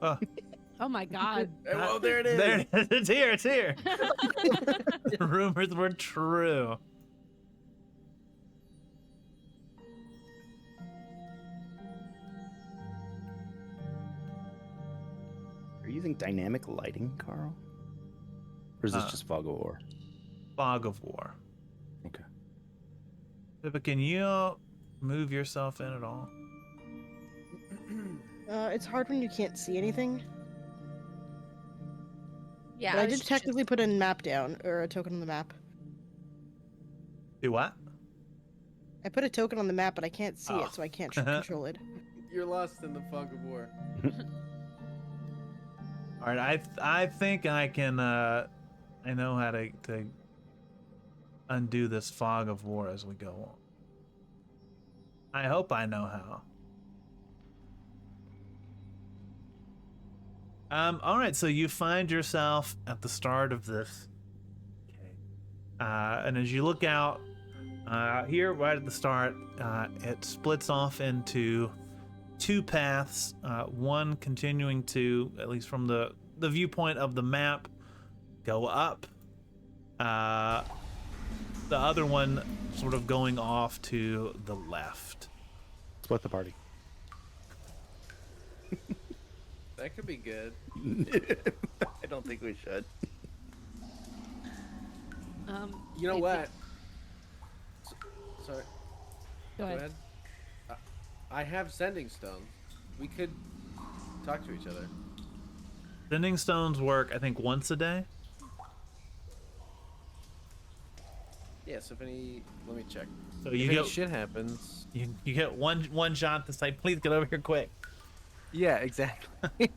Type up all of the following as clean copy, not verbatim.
Oh, Oh my god. Well, there it is. there it is. It's here. It's here. Rumors were true. Are you using dynamic lighting, Carl? Or is this just fog of war? Fog of war. Okay. Pippa, can you move yourself in at all? It's hard when you can't see anything. Yeah, But I was did technically put a map down, or a token on the map. Do what? I put a token on the map, but I can't see Oh. it, so I can't control it. You're lost in the fog of war. All right, I think I can. I know how to undo this fog of war as we go on. I hope I know how. All right, so you find yourself at the start of this. Okay. And as you look out, here right at the start, it splits off into two paths, one continuing to, at least from the viewpoint of the map, go up. The other one sort of going off to the left. Split the party. That could be good. I don't think we should. You know I what? Sorry. Go ahead. I have sending stones. We could talk to each other. Sending stones work, I think, once a day. Yeah, so if any... Let me check. So If you any get shit happens... you get one shot to say, please get over here quick. Yeah, exactly.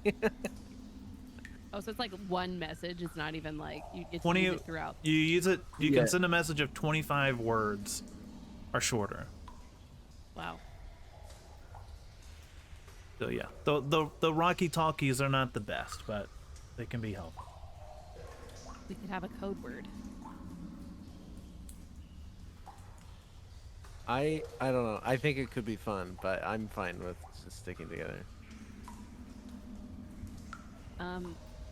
Oh, so it's like one message. It's not even like you get to 20 use it throughout. You use it. You Yeah. can send a message of 25 words or shorter. Wow. So yeah, the Rocky Talkies are not the best, but they can be helpful. We could have a code word. I don't know. I think it could be fun, but I'm fine with just sticking together.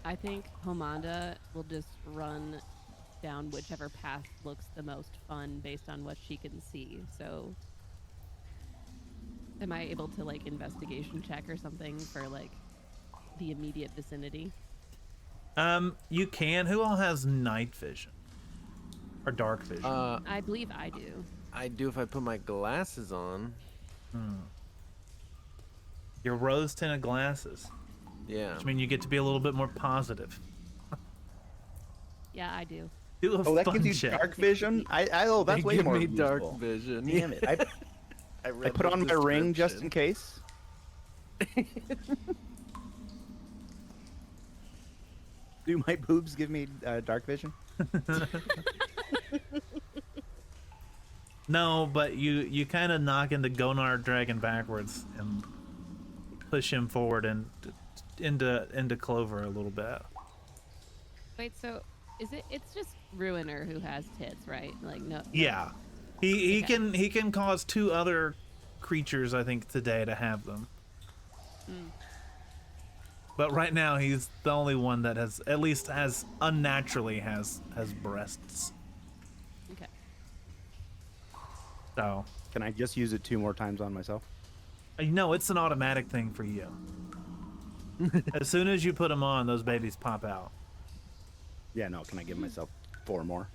I think Homanda will just run down whichever path looks the most fun based on what she can see. So, am I able to like investigation check or something for like the immediate vicinity? You can. Who all has night vision or dark vision? I believe I do. I do if I put my glasses on. Your rose-tinted glasses, Yeah. which mean you get to be a little bit more positive. Yeah, I do. Do a Oh, that fun gives you check. dark vision? Oh, that's They way give more me dark useful. vision. Damn it. I read put the on my ring just description. in case. Do my boobs give me dark vision? No, but you kind of knock into Gonar Dragon backwards and push him forward and into Clover a little bit. Wait, so is it? It's just Ruiner who has tits, right? Like no. Yeah, he Okay. he can cause two other creatures, I think, today to have them. But right now he's the only one that has at least has unnaturally has breasts. Okay. So Can I just use it 2 more times on myself? no, it's an automatic thing for you. As soon as you put them on, those babies pop out. Yeah, no. Can I give myself 4 more?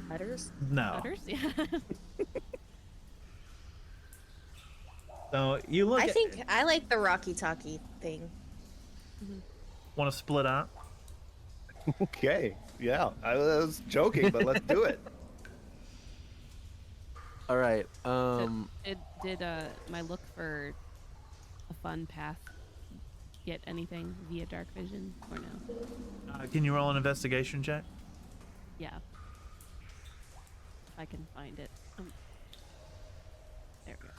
Letters? No. Butters? Yeah. So you look. I think I like the Rocky Talkie thing. Want to split up? Okay. Yeah. I was joking, but let's do it. All right. Did my look for a fun path get anything via dark vision or no? Can you roll an investigation check? Yeah. If I can find it. There we go.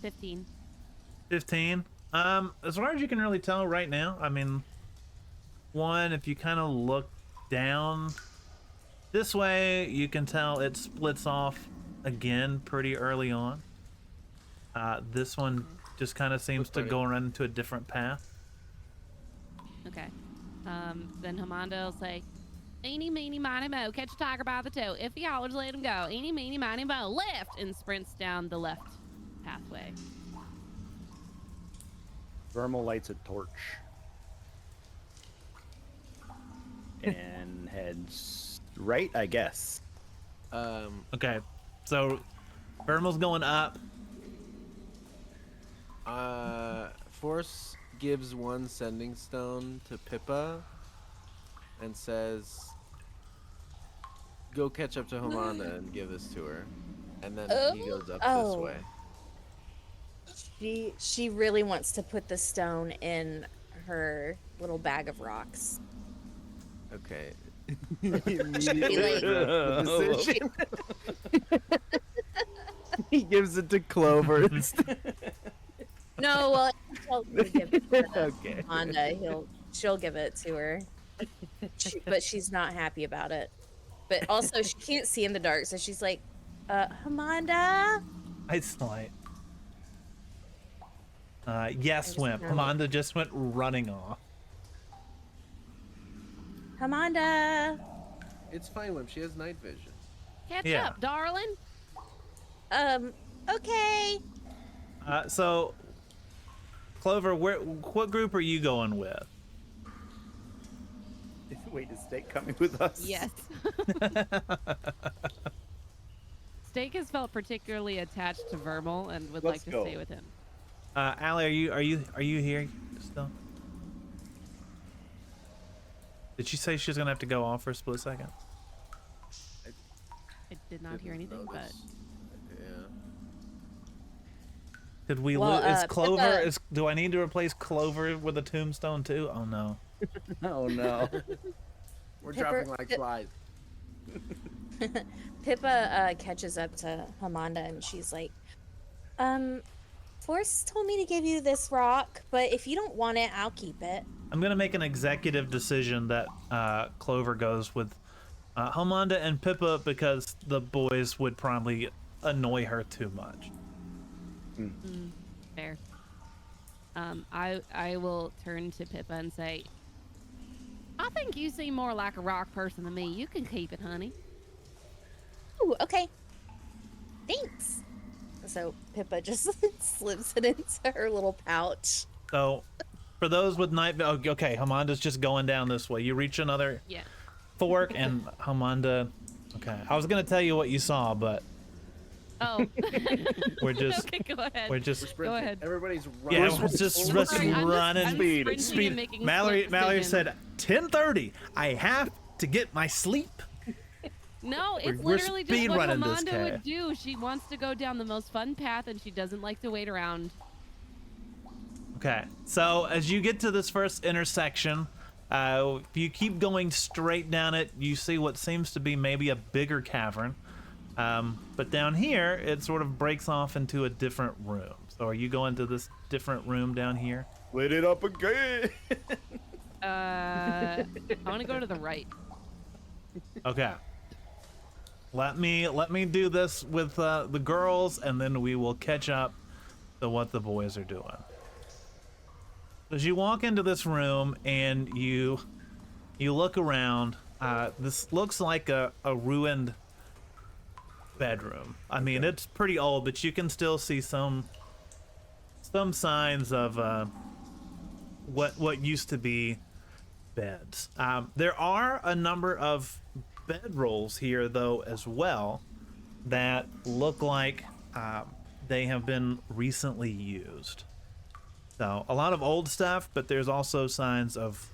15. 15. As far as you can really tell right now, I mean, one, if you kind of look down this way, you can tell it splits off again pretty early on. This one just kind of seems to go around into a different path. Okay. Then Hamanda will say, eeny, meeny, miny, mo, catch a tiger by the toe. If he hollers, let him go. Eeny, meeny, miny, mo, left, and sprints down the left pathway. Vermal lights a torch. And heads right, I guess. Okay, so Vermal's going up. Forrest gives one sending stone to Pippa and says, go catch up to Hamanda and give this to her. And then he goes up this way. She really wants to put the stone in her little bag of rocks. Okay. Decision. He gives it to Clover. No, well, he'll give it to Okay. Hamanda. She'll give it to her. But she's not happy about it. But also, she can't see in the dark, so she's like, Hamanda? It's light. Yes, Wimp. no. Hamanda just went running off. Hamanda? It's fine when she has night vision. Catch Yeah. up, darling. Okay. So, Clover, what group are you going with? Wait, is Steak coming with us? Yes. Steak has felt particularly attached to Vermal and would Let's like to go. stay with him. Allie, are you here still? Did she say she was gonna have to go off for a split second? I did not hear anything, but Yeah. Did we Well, lose? Is Clover? Pippa- Do I need to replace Clover with a tombstone too? Oh no. Oh no. We're Pippa- dropping like flies. Pippa catches up to Hamanda and she's like, Forrest told me to give you this rock, but if you don't want it, I'll keep it. I'm gonna make an executive decision that Clover goes with Hamanda and Pippa because the boys would probably annoy her too much. fair. I will turn to Pippa and say, I think you seem more like a rock person than me. You can keep it, honey. Ooh, okay. Thanks. So Pippa just slips it into her little pouch. So, for those with night, okay, Hamanda's just going down this way. You reach another Yeah. fork, and Hamanda. Okay, I was gonna tell you what you saw, but Oh. we're just Okay, go ahead. we're just Go ahead. Everybody's running. yeah, we're just Sorry, I'm running. I'm sprinting and making Mallory split said decisions. 10:30. I have to get my sleep. No, it's we're literally just speed what running this Hamanda cat. would do. She wants to go down the most fun path, and she doesn't like to wait around. Okay, so as you get to this first intersection, if you keep going straight down it, you see what seems to be maybe a bigger cavern. But down here, it sort of breaks off into a different room. So are you going to this different room down here? Lit it up again. I want to go to the right. Okay. Let me do this with the girls, and then we will catch up to what the boys are doing. As you walk into this room and you look around, this looks like a ruined bedroom. I mean, it's pretty old, but you can still see some signs of what used to be beds. There are a number of bedrolls here, though, as well, that look like they have been recently used. So a lot of old stuff, but there's also signs of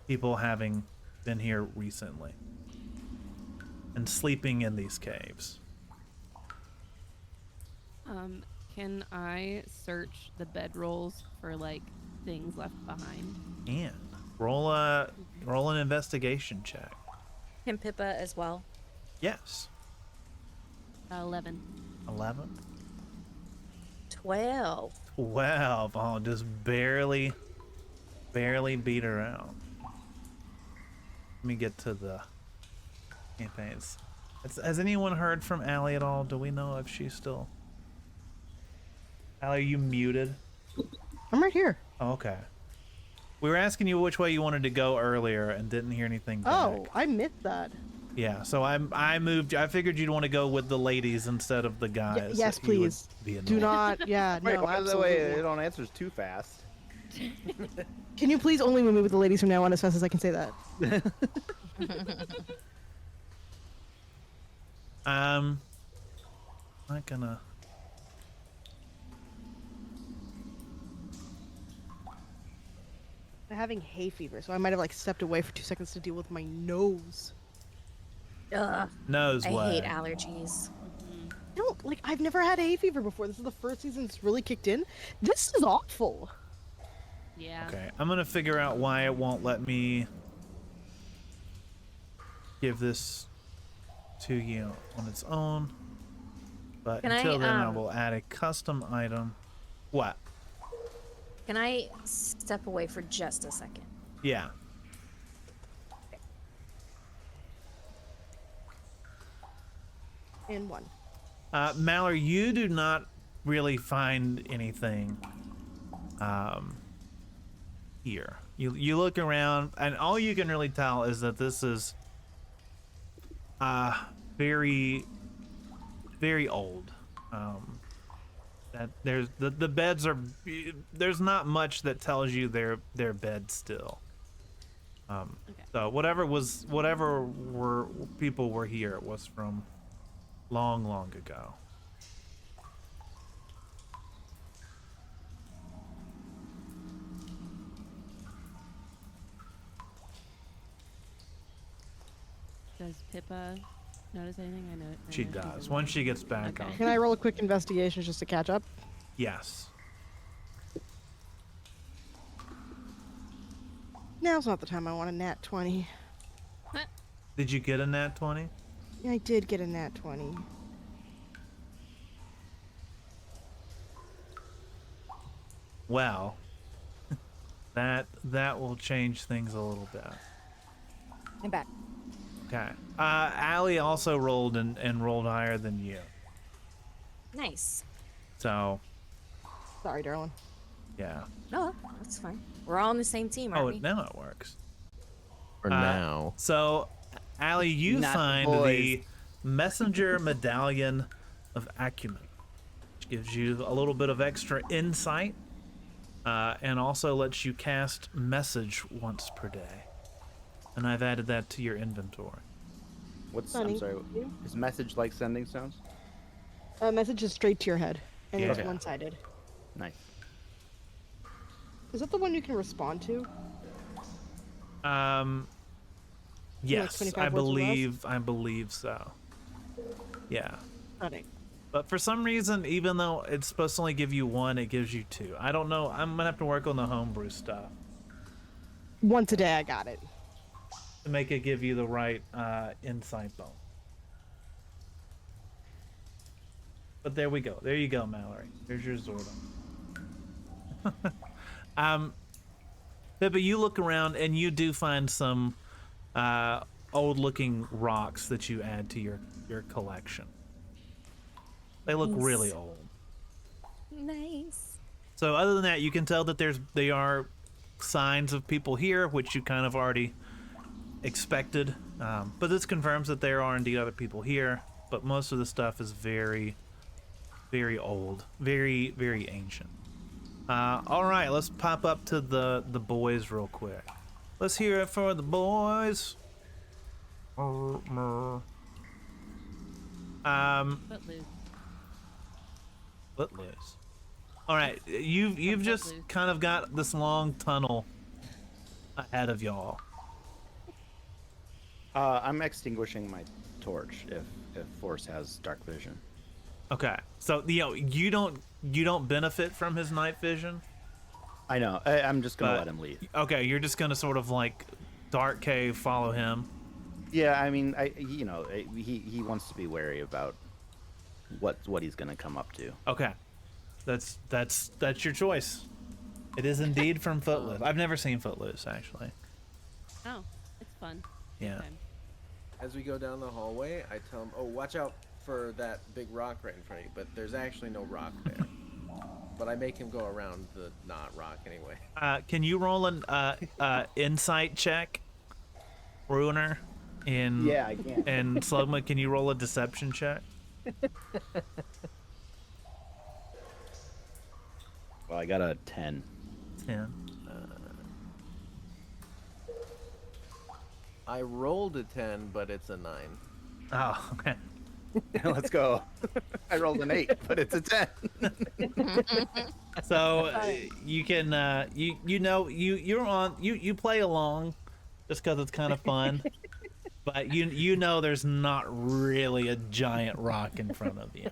people having been here recently and sleeping in these caves. Can I search the bedrolls for like things left behind? And roll an investigation check. Can Pippa as well? Yes. 11. 11. 12. 12. Oh, just barely beat her out. Let me get to the campaigns. Has anyone heard from Allie at all? Do we know if she's still Allie, are you muted? I'm right here. Oh, okay. We were asking you which way you wanted to go earlier and didn't hear anything back. Oh, I missed that. Yeah, so I moved. I figured you'd want to go with the ladies instead of the guys. Yes, that you would please. be Do annoyed. not. Yeah, Wait, no, why is that way? absolutely. It don't answers too fast. Can you please only move me with the ladies from now on as fast as I can say that? Not gonna. I'm having hay fever, so I might have like stepped away for 2 seconds to deal with my nose. Ugh, Nose I way. hate allergies. No, like I've never had hay fever before. This is the first season it's really kicked in. This is awful. Yeah. Okay, I'm gonna figure out why it won't let me give this to you on its own. But Can until then, I um, will add a custom item. What? Can I step away for just a second? Yeah. And one. Mallory, you do not really find anything here. You look around, and all you can really tell is that this is very, very old. That the beds are, there's not much that tells you they're beds still. So whatever people were here, it was from long ago. Does Pippa notice anything? I know. She does. Once she gets back Okay. on. Can I roll a quick investigation just to catch up? Yes. Now's not the time I want a nat 20. Did you get a nat 20? I did get a nat 20. Well, that will change things a little bit. I'm back. Okay. Allie also rolled and rolled higher than you. Nice. So, Sorry, darling. yeah. No, that's fine. We're all on the same team, aren't Oh, we? now it works. For now. So, Allie, you Not the find boys. the Messenger Medallion of Acumen, which gives you a little bit of extra insight, and also lets you cast message once per day. And I've added that to your inventory. What's Honey, I'm sorry. you? Is message like sending stones? A message is straight to your head, and it's Yeah. one-sided. Nice. Is that the one you can respond to? Yes, 25 I words or less? believe so. Yeah. Stunning. But for some reason, even though it's supposed to only give you one, it gives you two. I don't know. I'm gonna have to work on the homebrew stuff Once a day, I got it. to make it give you the right insight bone. But there we go. There you go, Mallory. There's your Zordon. Pippa, you look around and you do find some old-looking rocks that you add to your collection. They look Nice. really old. Nice. So other than that, you can tell that they are signs of people here, which you kind of already expected. But this confirms that there are indeed other people here. But most of the stuff is very, very old, very, very ancient. All right, let's pop up to the boys real quick. Let's hear it for the boys. Footloose. Footloose. All right, you've just Footloose. kind of got this long tunnel ahead of y'all. I'm extinguishing my torch if Forrest has dark vision. Okay, so you don't benefit from his night vision. I know. I'm just gonna But- let him lead. Okay, you're just gonna sort of like dark cave follow him. Yeah, I mean, he wants to be wary about what he's gonna come up to. Okay, that's your choice. It is indeed from Footloose. I've never seen Footloose actually. Oh, it's fun. Yeah. Okay. As we go down the hallway, I tell him, "Oh, watch out for that big rock right in front of you." But there's actually no rock there. But I make him go around the not rock anyway. Can you roll an insight check, Ruiner? Yeah, I can. And Slugma, can you roll a deception check? Well, I got a 10. 10. I rolled a 10, but it's a 9. Oh, okay. Let's go. I rolled an 8, but it's a 10. So you can you play along just because it's kind of fun, but you know there's not really a giant rock in front of you.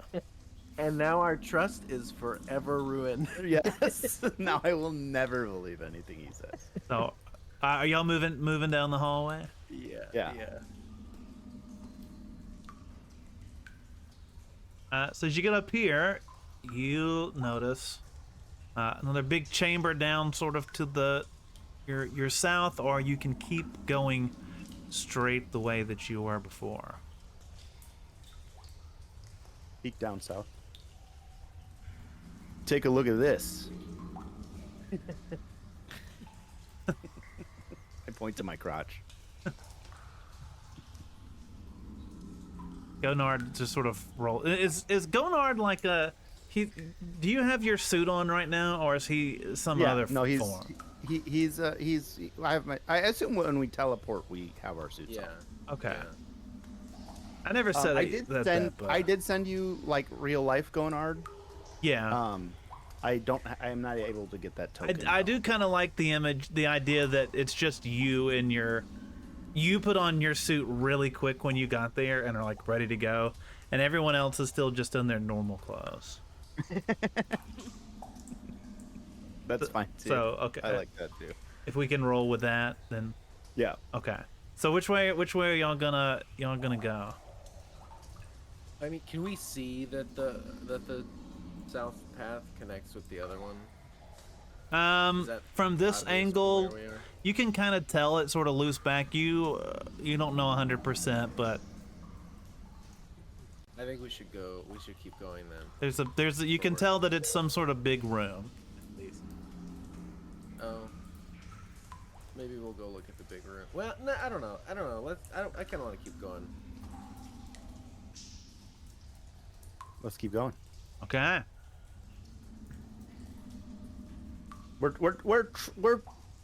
And now our trust is forever ruined. Yes. Now I will never believe anything he says. So are y'all moving down the hallway? Yeah. So as you get up here, you notice another big chamber down sort of to your south, or you can keep going straight the way that you were before. Peek down south. Take a look at this. I point to my crotch. Gonard just sort of roll. Is Gonard like a he? Do you have your suit on right now, or is he some other form? He's I have my. I assume when we teleport, we have our suits on. Okay. Yeah. I never said I did send you like real life Gonard. Yeah. I am not able to get that token. I do kind of like the image, the idea that it's just you and you put on your suit really quick when you got there and are like ready to go, and everyone else is still just in their normal clothes. That's fine too. So okay, I like that too. If we can roll with that, then Yeah. okay. So which way are y'all gonna go? I mean, can we see that the south path connects with the other one? Is that From this obvious angle, from where we are? you can kind of tell it sort of loose back. You don't know 100%, but I think we should go. We should keep going then. there's you can tell that it's some sort of big room. At least. Oh. Maybe we'll go look at the big room. Well, no, I don't know. I kind of want to keep going. Let's keep going. Okay. We're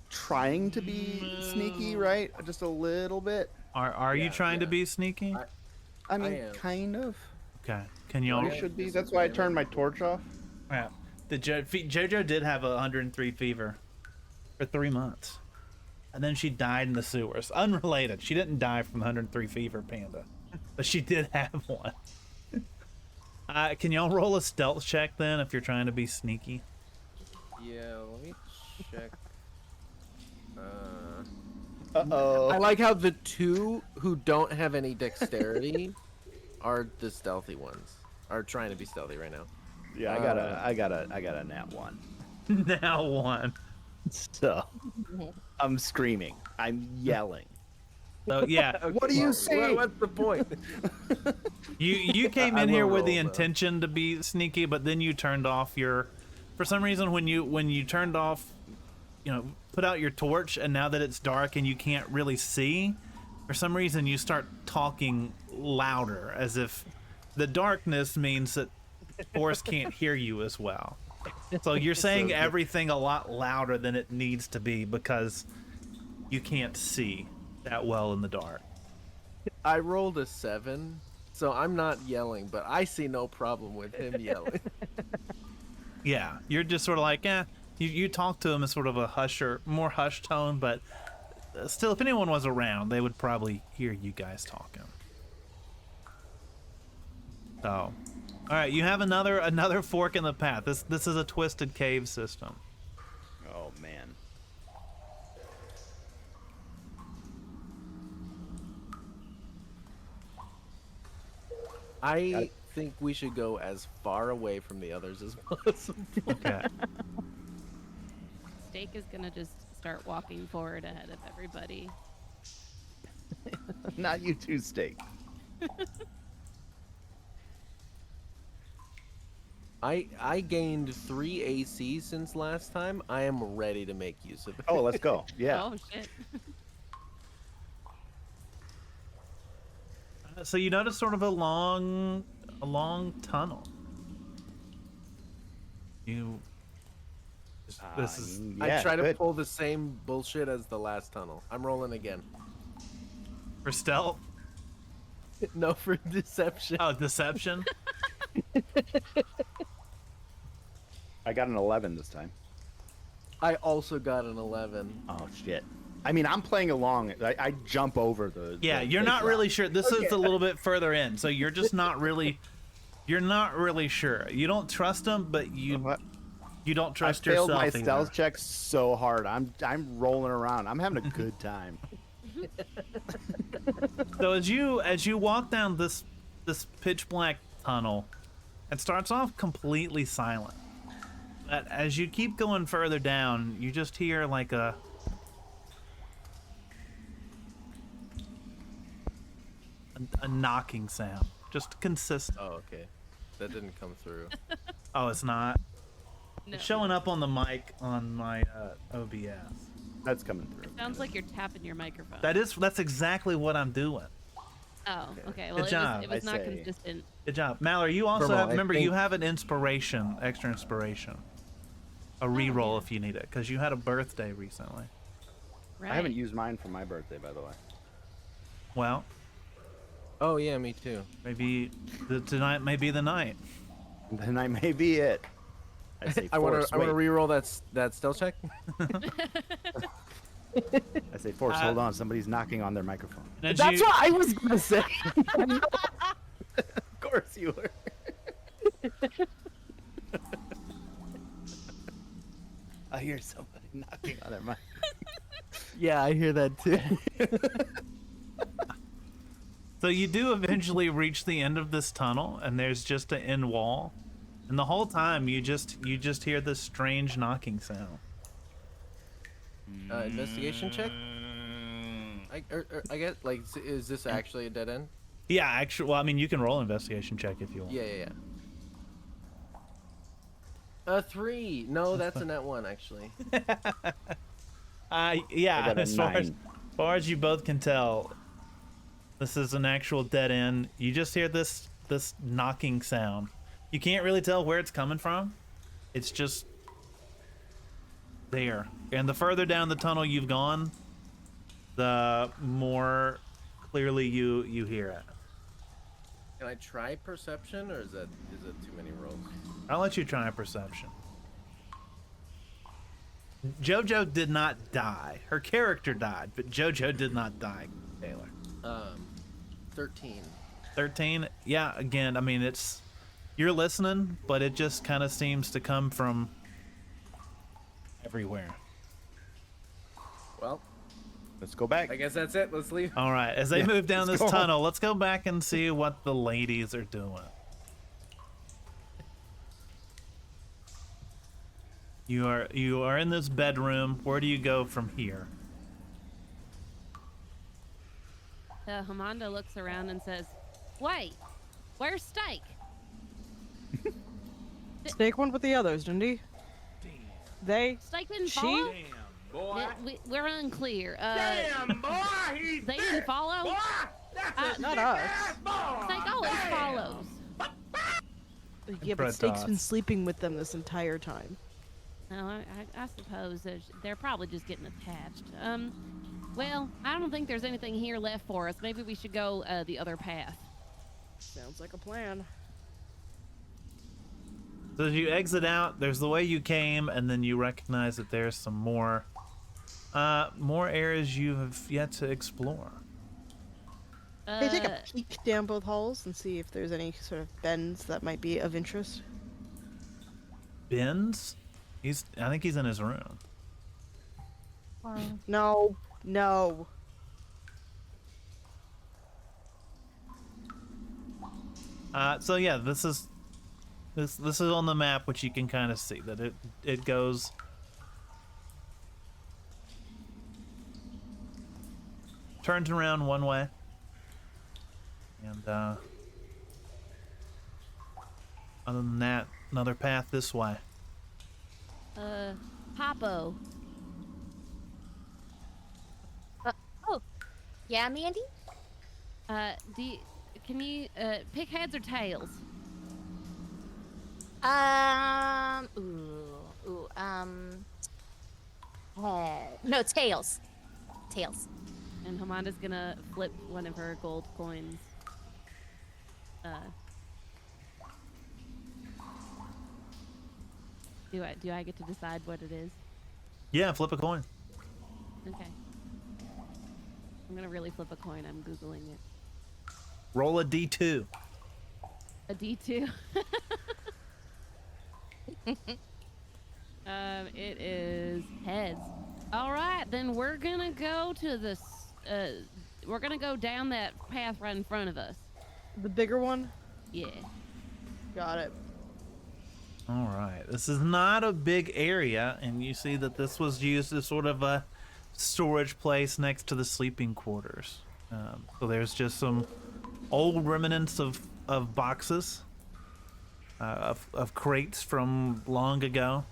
trying to be sneaky, right? Just a little bit. Are you Yeah, trying to yeah. be sneaky? I mean, am. kind of. Okay. Can y'all? We should be. That's why I turned my torch off. Yeah. JoJo did have 103 fever for 3 months, and then she died in the sewers. Unrelated. She didn't die from 103 fever, Panda, but she did have one. Can y'all roll a stealth check then if you're trying to be sneaky? Yeah, let me check. Uh-oh. I like how the two who don't have any dexterity are the stealthy ones. Are trying to be stealthy right now. Yeah, I got a nat 1. Now one. So I'm screaming. I'm yelling. So yeah, What do you say? What's the point? you came I in here will with the roll, though. intention to be sneaky, but then you turned off your. For some reason, when you turned off, put out your torch, and now that it's dark and you can't really see, for some reason you start talking louder, as if the darkness means that Forrest can't hear you as well. So you're saying everything a lot louder than it needs to be because you can't see that well in the dark. I rolled a 7, so I'm not yelling, but I see no problem with him yelling. Yeah, you're just sort of like, you talk to him in sort of a more hush tone, but still, if anyone was around, they would probably hear you guys talking. So, all right, you have another fork in the path. This is a twisted cave system. Oh man. I think we should go as far away from the others as possible. Okay. Steak is gonna just start walking forward ahead of everybody. Not you too, Steak. I gained 3 AC since last time. I am ready to make use of it. Oh, let's go. Yeah. Oh shit. So you notice sort of a long tunnel. You. This is. Yeah, I try to good. pull the same bullshit as the last tunnel. I'm rolling again. For stealth? No, for deception. Oh, deception? I got an 11 this time. I also got an 11. Oh shit. I mean, I'm playing along. I jump over the. Yeah, the you're big not rock. really sure. This is a little bit further in, so you're just not really. You're not really sure. You don't trust him, but you don't I trust failed yourself my either. stealth check so hard. I'm rolling around. I'm having a good time. So as you walk down this pitch black tunnel, it starts off completely silent. But as you keep going further down, you just hear like a knocking sound, just consistent. Oh, okay. That didn't come through. Oh, it's not. No. It's showing up on the mic on my OBS. That's coming through. Sounds like you're tapping your microphone. That's exactly what I'm doing. Oh, okay. Well, Good job, it was I not say. consistent. Good job, Mallory. You also Vermo, have, I remember think- you have an inspiration, extra inspiration, a reroll yeah. if you need it, because you had a birthday recently. Right. I haven't used mine for my birthday, by the way. Well, Oh yeah, me too. maybe tonight may be the night. Then I may be it. I say I want Forrest. to Wait. reroll that stealth check. I say Forrest. Hold on. Somebody's knocking on their microphone. And as That's you- what I was gonna say. Of course you were. I hear somebody knocking on their mic. Yeah, I hear that too. So you do eventually reach the end of this tunnel, and there's just an end wall, and the whole time you just hear this strange knocking sound. Investigation check. I get like, is this actually a dead end? Yeah, actually, well, I mean, you can roll an investigation check if you want. Yeah. 3. No, that's a net 1 actually. Yeah, I got a as far 9. far as you both can tell, this is an actual dead end. You just hear this knocking sound. You can't really tell where it's coming from. It's just there. And the further down the tunnel you've gone, the more clearly you hear it. Can I try perception, or is it too many rolls? I'll let you try a perception. JoJo did not die. Her character died, but JoJo did not die, Taylor. 13. 13? Yeah, again, I mean, you're listening, but it just kind of seems to come from everywhere. Well, Let's go back. I guess that's it. Let's leave. All right, as they Yeah, move down let's this go. tunnel, let's go back and see what the ladies are doing. You are in this bedroom. Where do you go from here? Hamanda looks around and says, "Wait, where's Steak?" Snake went with the others, didn't he? They. Steak didn't She- follow. Boy. We're unclear. Damn, boy, he's They didn't follow. boy, that's a Not sick us. ass boy. Steak always Damn. follows. Yeah, Fred but Snake's been Doss. sleeping with them this entire time. No, I suppose they're probably just getting attached. Well, I don't think there's anything here left for us. Maybe we should go the other path. Sounds like a plan. So as you exit out, there's the way you came, and then you recognize that there's some more areas you have yet to explore. Can I take a peek down both halls and see if there's any sort of bends that might be of interest? Ben's? I think he's in his room. No, no. So yeah, this is on the map, which you can kind of see that it goes. Turns around one way, and Other than that, another path this way. Popo. Oh, yeah, Mandy? Can you pick heads or tails? No, tails. Tails. And Hamanda's gonna flip one of her gold coins. Do I get to decide what it is? Yeah, flip a coin. Okay. I'm gonna really flip a coin. I'm googling it. Roll a d2. A D2. It is heads. All right, then we're gonna go to this. We're gonna go down that path right in front of us. The bigger one? Yeah. Got it. All right. This is not a big area, and you see that this was used as sort of a storage place next to the sleeping quarters. So there's just some old remnants of boxes, of crates from long ago.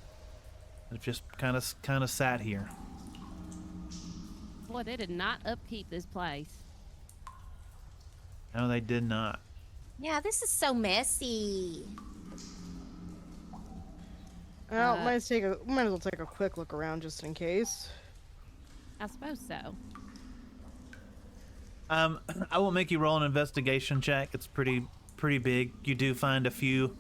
That just kind of sat here. Boy, they did not upkeep this place. No, they did not. Yeah, this is so messy. Well, might as well take a quick look around just in case. I suppose so. I will make you roll an investigation check. It's pretty big. You do find a few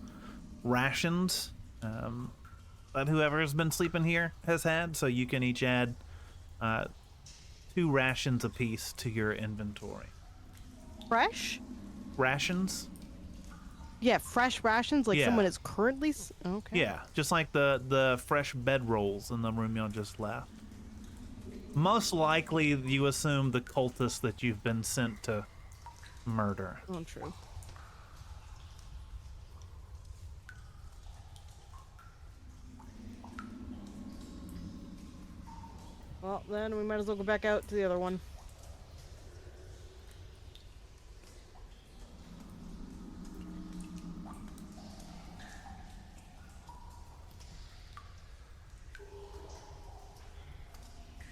rations that whoever has been sleeping here has had, so you can each add 2 rations apiece to your inventory. Fresh? Rations? Yeah, fresh rations like Yeah. someone is currently. Okay. Yeah, just like the fresh bedrolls in the room y'all just left. Most likely, you assume the cultists that you've been sent to murder. Oh, true. Well, then we might as well go back out to the other one.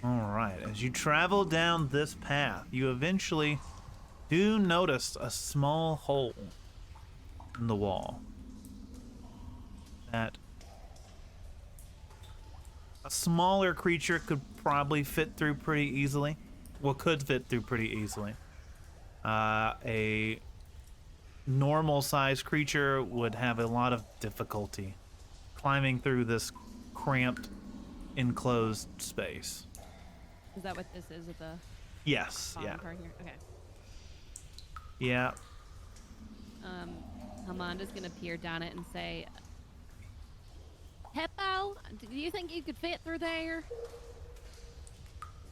All right, as you travel down this path, you eventually do notice a small hole in the wall that a smaller creature could probably fit through pretty easily. Well, could fit through pretty easily. A normal-sized creature would have a lot of difficulty climbing through this cramped, enclosed space. Is that what this is at the Yes, bottom yeah. part here? Okay. Yeah. Amanda's gonna peer down it and say, Hippo, do you think you could fit through there?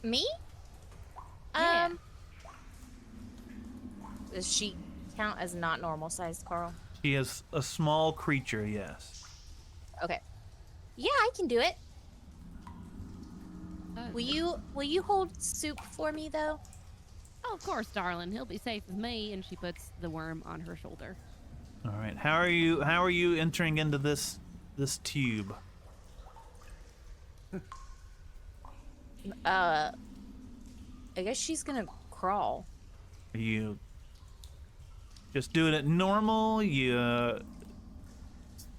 Me? Yeah. Does she count as not normal sized, Carl? She is a small creature, yes. Okay. Yeah, I can do it. Will you hold soup for me though? Oh, of course, darling. He'll be safe with me. And she puts the worm on her shoulder. All right. How are you entering into this tube? I guess she's gonna crawl. Are you just doing it normal? I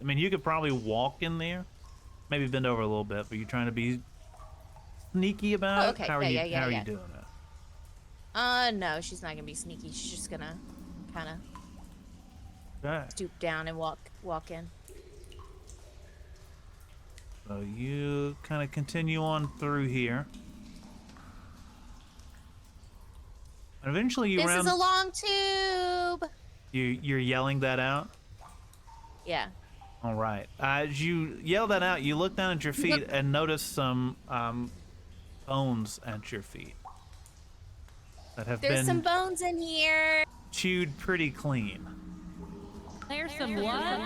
mean, you could probably walk in there. Maybe bend over a little bit, but you're trying to be sneaky about Oh, it? okay. How are Yeah, you yeah, how are yeah. you doing it? No, she's not gonna be sneaky. She's just gonna kind of Okay. stoop down and walk in. So you kind of continue on through here. And eventually you This round is a long tube. you're yelling that out? Yeah. All right. As you yell that out, you look down at your feet and notice some bones at your feet that have There's been some bones in here. chewed pretty clean. There's some what?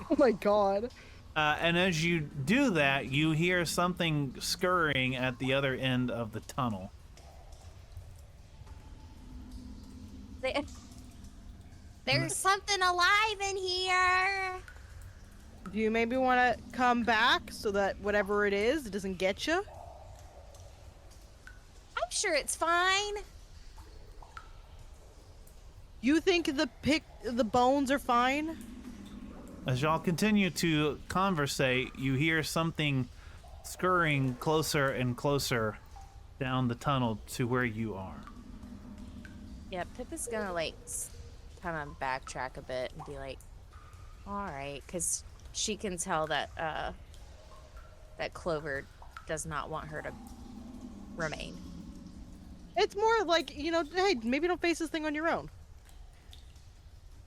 Oh my god. And as you do that, you hear something scurrying at the other end of the tunnel. There's something alive in here. Do you maybe want to come back so that whatever it is, it doesn't get you? I'm sure it's fine. You think the bones are fine? As y'all continue to conversate, you hear something scurrying closer and closer down the tunnel to where you are. Yeah, Pip is gonna like kind of backtrack a bit and be like, "All right," because she can tell that that Clover does not want her to remain. It's more like, you know, hey, maybe don't face this thing on your own.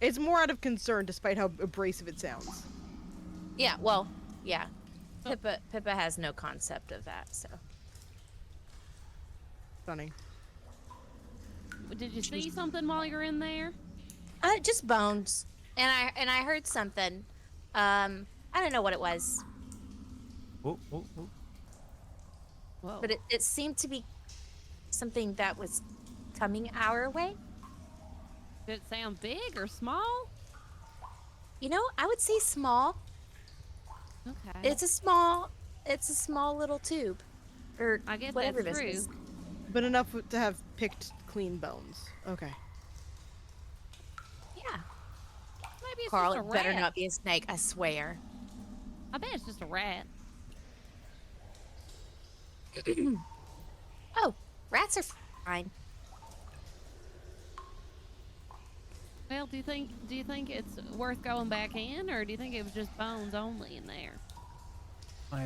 It's more out of concern, despite how abrasive it sounds. Yeah, well, yeah. Pippa has no concept of that, so. Funny. Did you see something while you're in there? Just bones, and I heard something. I don't know what it was, Whoa, whoa, whoa. Whoa. but it seemed to be something that was coming our way. Did it sound big or small? You know, I would say small. Okay. It's a small little tube, or I guess whatever that's this true. is. But enough to have picked clean bones. Okay. Yeah, Maybe it's Carl, just a it better rat. not be a snake. I swear. I bet it's just a rat. Oh, rats are fine. Well, do you think it's worth going back in, or do you think it was just bones only in there?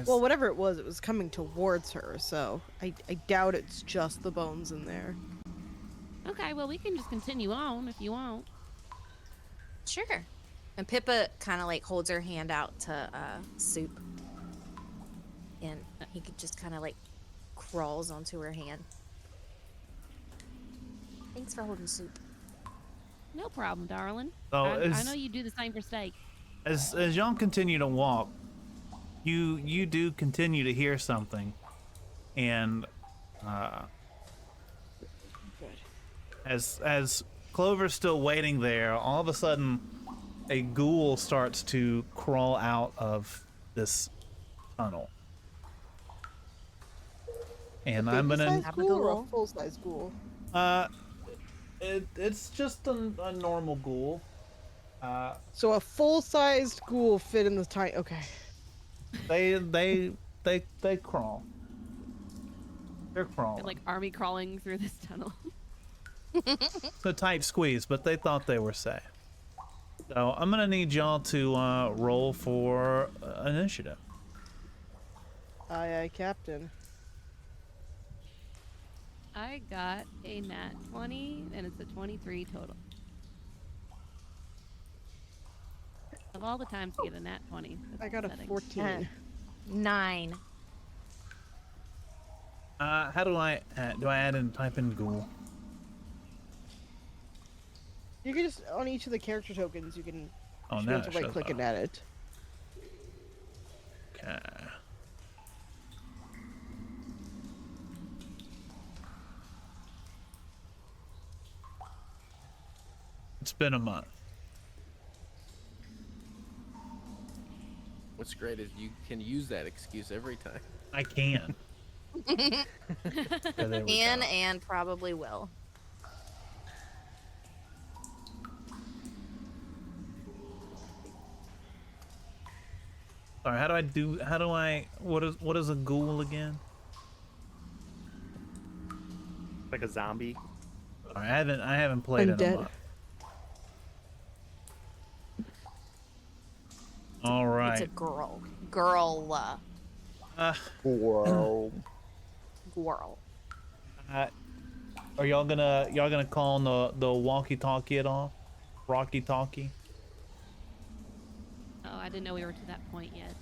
Well, whatever it was coming towards her, so I doubt it's just the bones in there. Okay, well, we can just continue on if you want. Sure. And Pippa kind of like holds her hand out to Soup, and he could just kind of like crawls onto her hand. Thanks for holding Soup. No problem, darling. So I know you do the same for steak. As y'all continue to walk, you do continue to hear something, and as Clover's still waiting there, all of a sudden, a ghoul starts to crawl out of this tunnel, and I'm gonna Baby-sized ghoul or a full-size ghoul? it's just a normal ghoul. So a full-sized ghoul fit in the tiny. Okay. They crawl. They're crawling. They're like army crawling through this tunnel. It's a tight squeeze, but they thought they were safe. So I'm gonna need y'all to roll for initiative. Aye, aye, Captain. I got a nat 20, and it's a 23 total. Of all the times to get a nat 20. that's I got a upsetting. 14. 9. How do I add and type in ghoul? You can just, on each of the character tokens, you can Oh, just now go to it right shows click up. and add it. Okay. It's been a month. What's great is you can use that excuse every time. I can. Yeah, there we Can go. and probably will. Sorry, what is a ghoul again? Like a zombie. Sorry, I haven't played in a Undead. month. All right. It's a girl. Girl. Whoa. Girl. Are y'all gonna call on the walkie-talkie at all? Rocky-talkie? Oh, I didn't know we were to that point yet.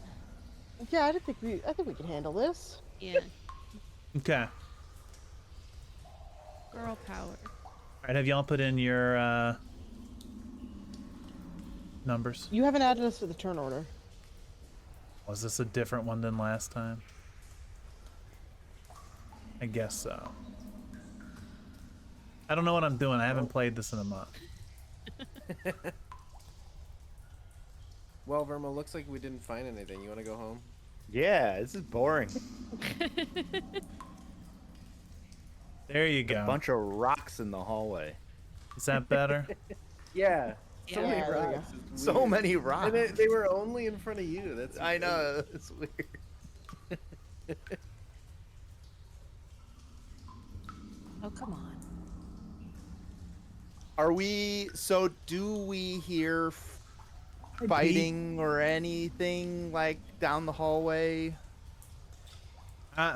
Yeah, I think we can handle this. Yeah. Okay. Girl power. All right. Have y'all put in your numbers? You haven't added us to the turn order. Was this a different one than last time? I guess so. I don't know what I'm doing. I haven't played this in a month. Well, Verma, looks like we didn't find anything. You want to go home? Yeah, this is boring. There you go. Bunch of rocks in the hallway. Is that better? Yeah. So many Yeah, there we rocks. It's So weird. many rocks. And they were only in front of you. That's I know. It's weird. Oh, come on. Are we? So do we hear fighting or anything like down the hallway?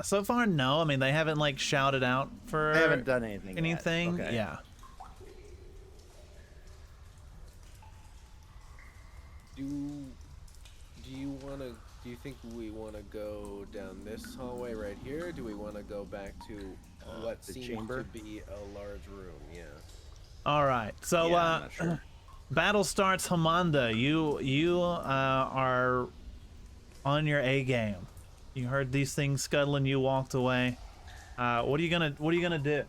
So far, no. I mean, they haven't like shouted out for I haven't done anything. yet. anything. Okay. Yeah. Do you think we want to go down this hallway right here? Or do we want to go back to what the seems chamber? to be a large room? Yeah. All right. So Yeah, I'm not sure. battle starts. Hamanda, you are on your A game. You heard these things scuttling. You walked away. What are you gonna do?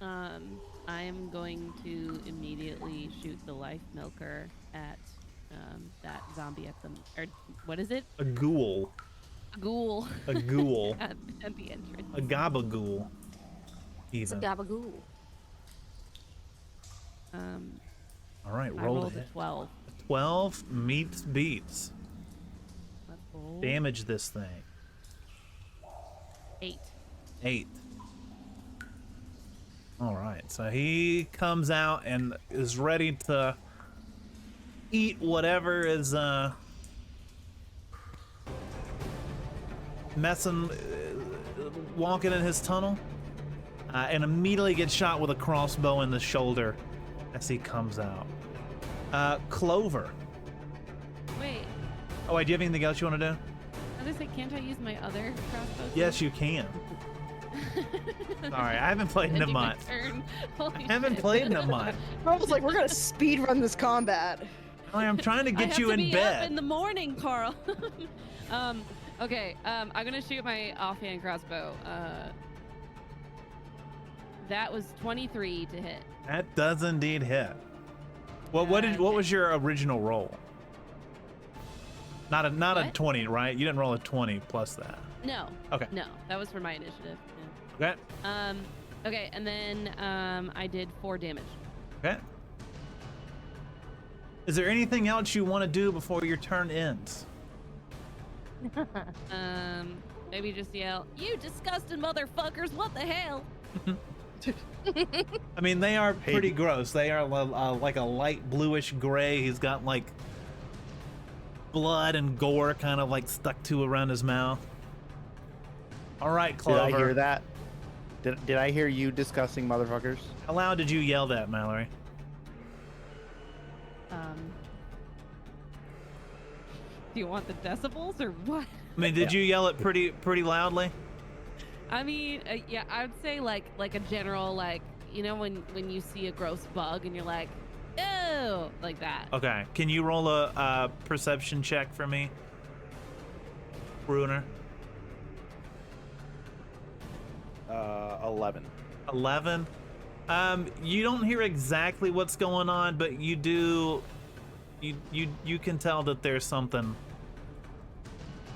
I am going to immediately shoot the life milker at that zombie at the, or what is it? A ghoul. A ghoul. A ghoul. at the entrance. A gabagool. It's a Even. gabagool. All right. I Roll rolled a it. 12. 12 meets beats. Let's roll. Damage this thing. 8. 8. All right, so he comes out and is ready to eat whatever is messing, walking in his tunnel, and immediately gets shot with a crossbow in the shoulder as he comes out. Clover. Wait, Oh, wait, do you have anything else you want to do? I was gonna say, can't I use my other crossbow? Yes, you can. Sorry, I haven't played in a Ending my month. turn. Holy I haven't shit. played in a month. I was like, we're gonna speed run this combat. I'm trying to I get have you to in be bed. up in the morning, Carl. Okay. I'm gonna shoot my offhand crossbow. That was 23 to hit. That does indeed hit. Well, what was your original roll? Not a What? 20, right? You didn't roll a 20 plus that. No. Okay. No, that was for my initiative. Okay. Yeah. Okay, and then I did 4 damage. Okay. Is there anything else you want to do before your turn ends? Maybe just yell, "You disgusting motherfuckers! What the hell?" I mean, they are pretty gross. They are like a light bluish gray. He's got like blood and gore kind of like stuck to around his mouth. All right, Clover. Did I hear that? Did I hear you discussing motherfuckers? How loud did you yell that, Mallory? Do you want the decibels or what? I mean, did you yell it pretty loudly? I mean, yeah, I would say like a general, like, you know, when you see a gross bug and you're like, ew, like that. Okay. Can you roll a perception check for me, Bruner? 11. 11. You don't hear exactly what's going on, but you do. You can tell that there's something.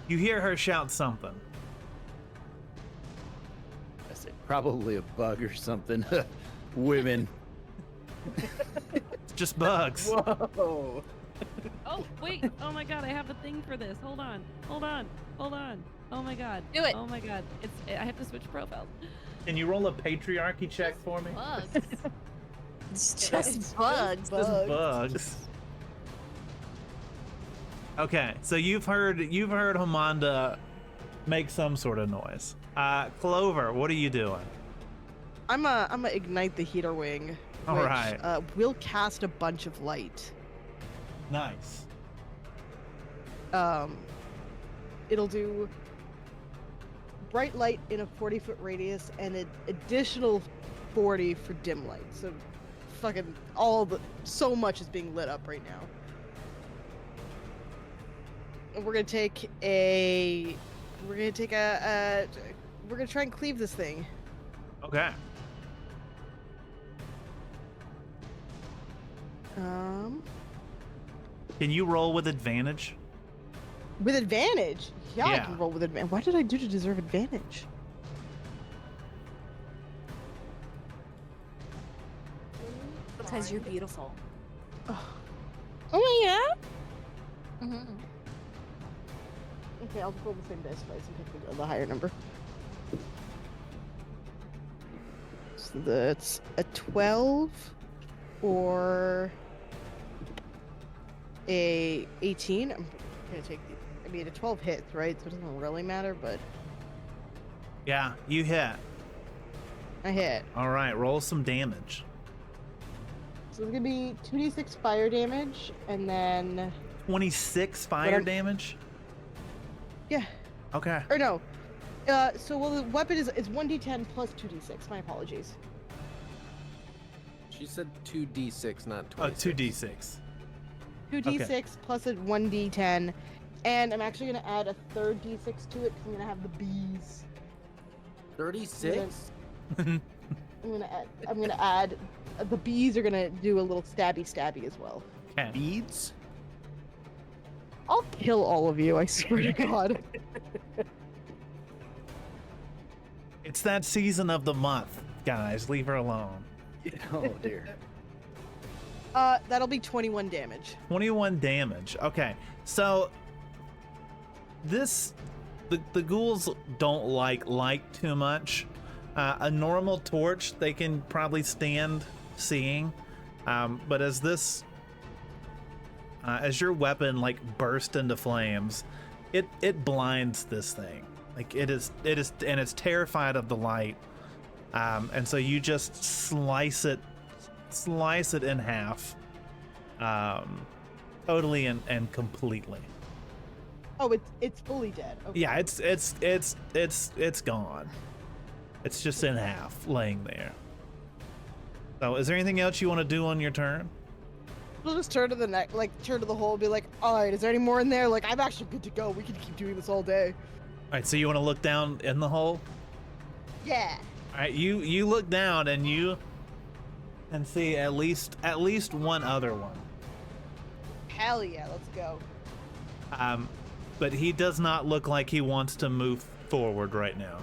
You hear her shout something. I said probably a bug or something. Women. It's just bugs. Whoa. Oh, wait. Oh my god, I have a thing for this. Hold on. Oh my god. Do it. Oh my god. I have to switch profiles. Can you roll a patriarchy check for me? Bugs. It's just bugs. Just bugs. Okay, so you've heard Hamanda make some sort of noise. Clover, what are you doing? I'm gonna ignite the heater wing. All which, right. Will cast a bunch of light. Nice. It'll do bright light in a 40-foot radius and an additional 40 for dim light. So fucking so much is being lit up right now. And we're gonna try and cleave this thing. Okay. Can you roll with advantage? With advantage? Yeah, I Yeah. can roll with advantage. What did I do to deserve advantage? Because you're beautiful. Oh my god. Mm-hmm. Okay, I'll just roll the same dice twice and pick the higher number. So that's a 12 or a 18. I'm gonna take the. I mean, a 12 hits, right? So it doesn't really matter, but Yeah, you hit. I hit. All right, roll some damage. So it's gonna be 2d6 fire damage, and then 26 fire I'm- damage? yeah, Okay. or no. So well, the weapon is 1d10 plus 2d6. My apologies. She said 2d6, not Oh, 26. 2d6. 2d6 plus a 1d10, and I'm actually gonna add a third d6 to it because I'm gonna have the bees. 36? I'm gonna add. The bees are gonna do a little stabby as well. Okay. Beads? I'll kill all of you. I swear to God. It's that season of the month, guys. Leave her alone. Oh dear. That'll be 21 damage. 21 damage. Okay. So the ghouls don't like light too much. A normal torch they can probably stand seeing, but as your weapon like burst into flames, it blinds this thing. Like it is, and it's terrified of the light. And so you just slice it in half, totally and completely. Oh, it's fully dead. Okay. Yeah, it's gone. It's just in half, laying there. So, is there anything else you want to do on your turn? We'll just turn to the neck, turn to the hole, and be like, all right, is there any more in there? Like, I'm actually good to go. We can keep doing this all day. All right, so you want to look down in the hole? Yeah. All right, you look down and you can see at least one other one. Hell yeah, let's go. But he does not look like he wants to move forward right now.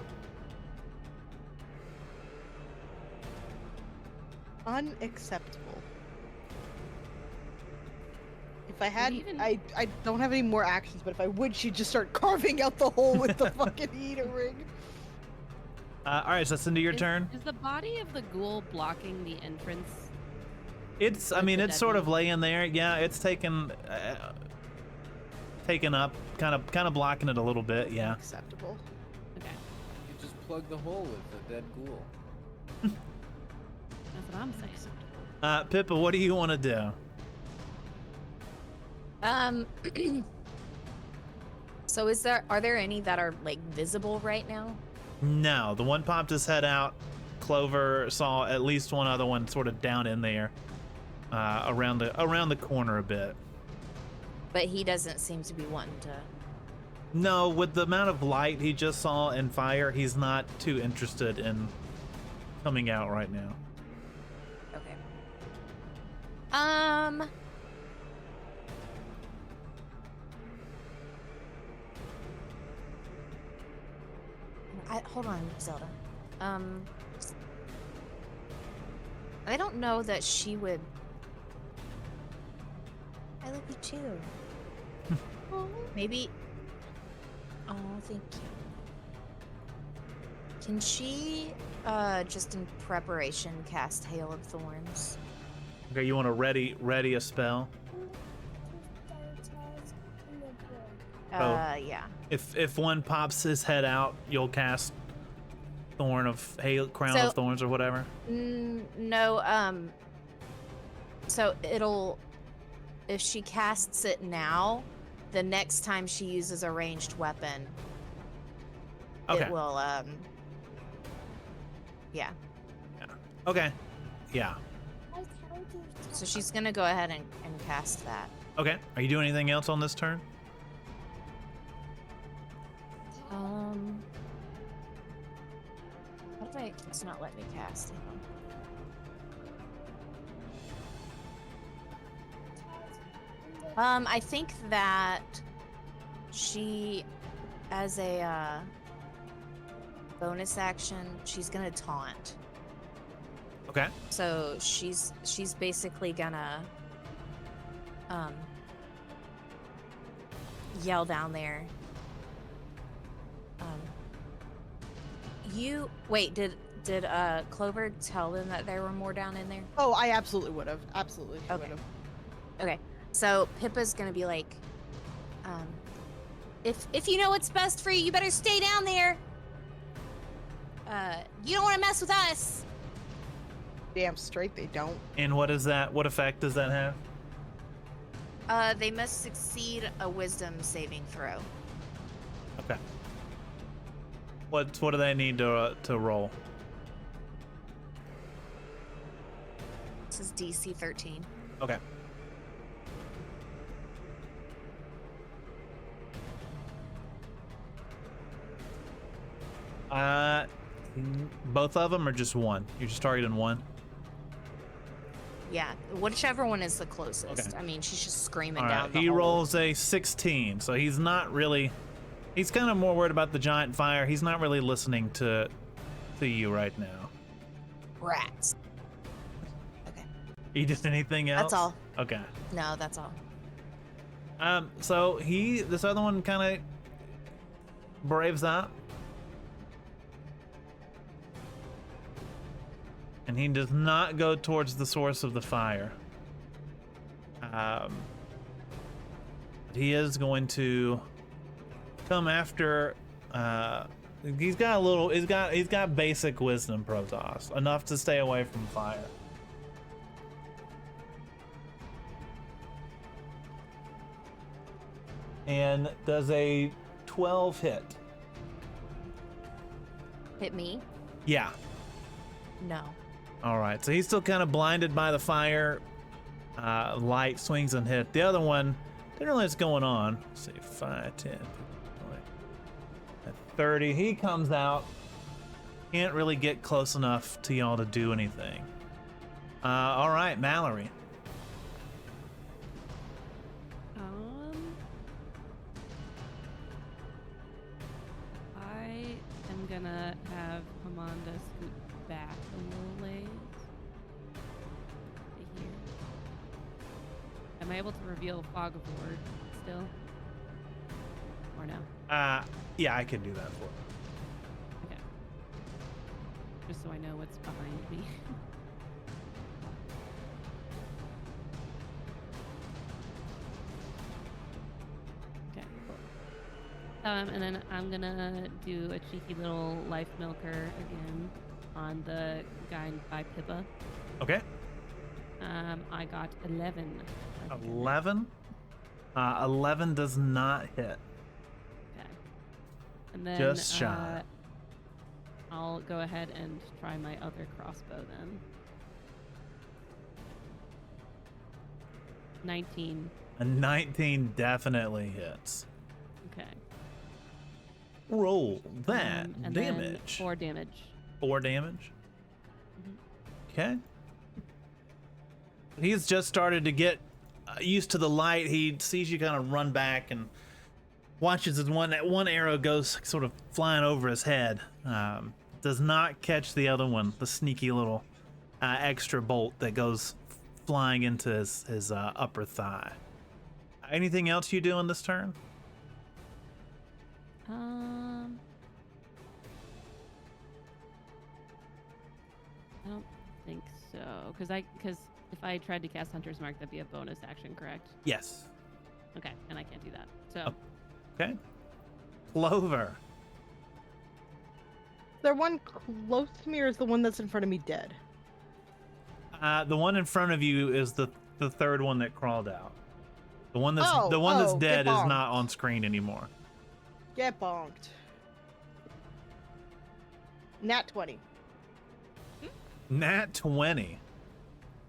Unacceptable. If I had, even- I don't have any more actions, but if I would, she'd just start carving out the hole with the fucking heater ring. All right, so that's into your Is- turn. Is the body of the ghoul blocking the entrance? It's, I With mean, the it's dead sort of one? laying there. Yeah, it's taken up, kind of blocking it a little bit. Yeah. Acceptable. Okay, You just plug the hole with the dead ghoul. that's what I'm saying. Pippa, what do you want to do? So are there any that are like visible right now? No, the one popped his head out. Clover saw at least one other one sort of down in there, around the corner a bit. But he doesn't seem to be wanting to. No, with the amount of light he just saw and fire, he's not too interested in coming out right now. Okay. Hold on, Zelda. I don't know that she would. I love you too. Maybe. Oh, thank you. Can she, just in preparation, cast Hail of Thorns? Okay, you want to ready a spell? Yeah. If one pops his head out, you'll cast Crown of Thorns or whatever. No, so if she casts it now, the next time she uses a ranged weapon, Okay. it will, yeah. Okay. Yeah. So she's gonna go ahead and cast that. Okay. Are you doing anything else on this turn? What if it's not let me cast? Hang I think that she, as a bonus action, she's gonna taunt. Okay. So she's basically gonna yell down there. You wait, did Clover tell them that there were more down in there? Oh, I absolutely would have. Absolutely Okay. would have. Okay. So Pippa's gonna be like, if you know what's best for you, you better stay down there. You don't want to mess with us. Damn straight they don't. And what is that? What effect does that have? They must succeed a wisdom saving throw. Okay. What do they need to roll? This is DC 13. Okay. Both of them or just one? You're just targeting one? Yeah, whichever one is the closest. Okay. I mean, she's just screaming All down right. the He hole. rolls a 16, so he's not really. He's kind of more worried about the giant fire. He's not really listening to you right now. Rats. Okay. You did anything else? That's all. Okay. No, that's all. So this other one kind of braves up. And he does not go towards the source of the fire. He is going to come after. He's got basic wisdom, Protoss, enough to stay away from fire. And does a 12 hit? Hit me? Yeah. No. All right, so he's still kind of blinded by the fire. Light swings and hit. The other one didn't realize what's going on. Let's see, 5, 10, 20, at 30. He comes out. Can't really get close enough to y'all to do anything. All right, Mallory. I am gonna have Hamanda scoot back a little ways. To here. Am I able to reveal Fog of War still? Or no? Yeah, I can do that for you. Okay. Just so I know what's behind me. Okay, cool. And then I'm gonna do a cheeky little life milker again on the guy by Pippa. Okay. I got 11. 11. 11 does not hit. Okay. And then Just shy. I'll go ahead and try my other crossbow then. 19. A 19 definitely hits. Okay. Roll that And damage. Then 4 damage. 4 damage. Mhm. Okay. He's just started to get used to the light. He sees you kind of run back and watches as one arrow goes sort of flying over his head. Does not catch the other one, the sneaky little extra bolt that goes flying into his upper thigh. Anything else you do in this turn? I don't think so, because if I tried to cast Hunter's Mark, that'd be a bonus action, correct? Yes. Okay, and I can't do that. So Okay. Clover. Is there one close to me, or is the one that's in front of me dead? The one in front of you is the third one that crawled out. The one that's get dead is bonked. not on screen anymore. Get bonked. Nat 20. Nat 20.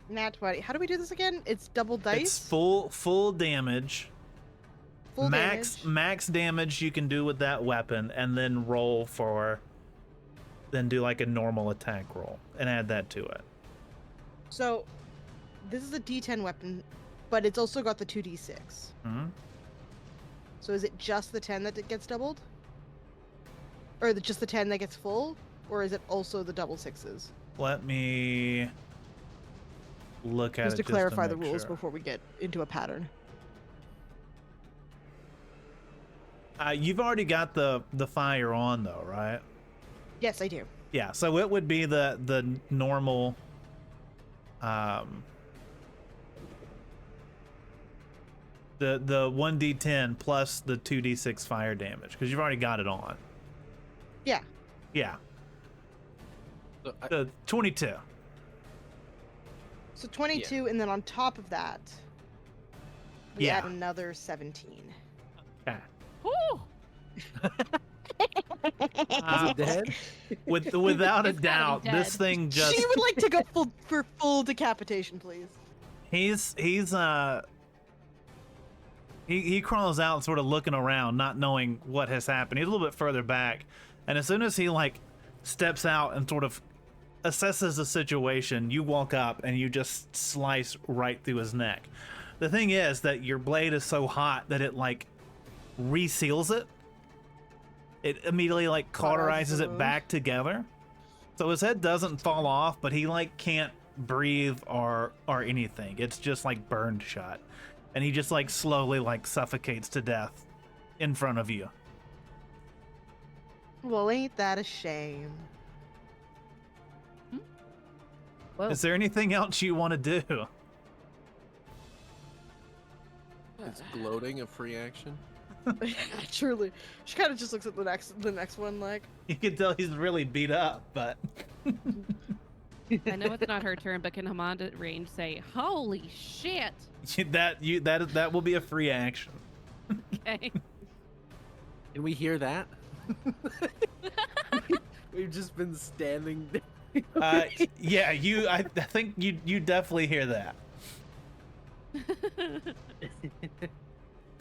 Nat 20. How do we do this again? It's double dice? It's full damage. Full damage? Max damage you can do with that weapon, and then then do like a normal attack roll and add that to it. So, this is a D10 weapon, but it's also got the 2d6. Hmm. So is it just the 10 that it gets doubled? Or just the 10 that gets full? Or is it also the double sixes? Let me look at Just it to clarify the make rules sure. before we get into a pattern. You've already got the fire on though, right? Yes, I do. Yeah, so it would be the normal the 1d10 plus the 2d6 fire damage because you've already got it on. Yeah. Yeah. So The 22. So 22, and then on top of that, we Yeah. add another 17. Okay. Whew. Is it dead? Without a It's gotta be doubt, this dead. thing just She would like to go for full decapitation, please. he crawls out sort of looking around, not knowing what has happened. He's a little bit further back, and as soon as he like steps out and sort of assesses the situation, you walk up and you just slice right through his neck. The thing is that your blade is so hot that it like reseals it. It immediately like cauterizes it back together. So his head doesn't fall off, but he like can't breathe or anything. It's just like burned shut. And he just like slowly like suffocates to death in front of you. Well, ain't that a shame? Whoa. Is there anything else you want to do? Is gloating a free action? Truly. She kind of just looks at the next one like, You can tell he's really beat up, but I know it's not her turn, but can Hamanda at range say, "Holy shit"? that will be a free action. Okay. Can we hear that? We've just been standing there. Yeah, I think you definitely hear that.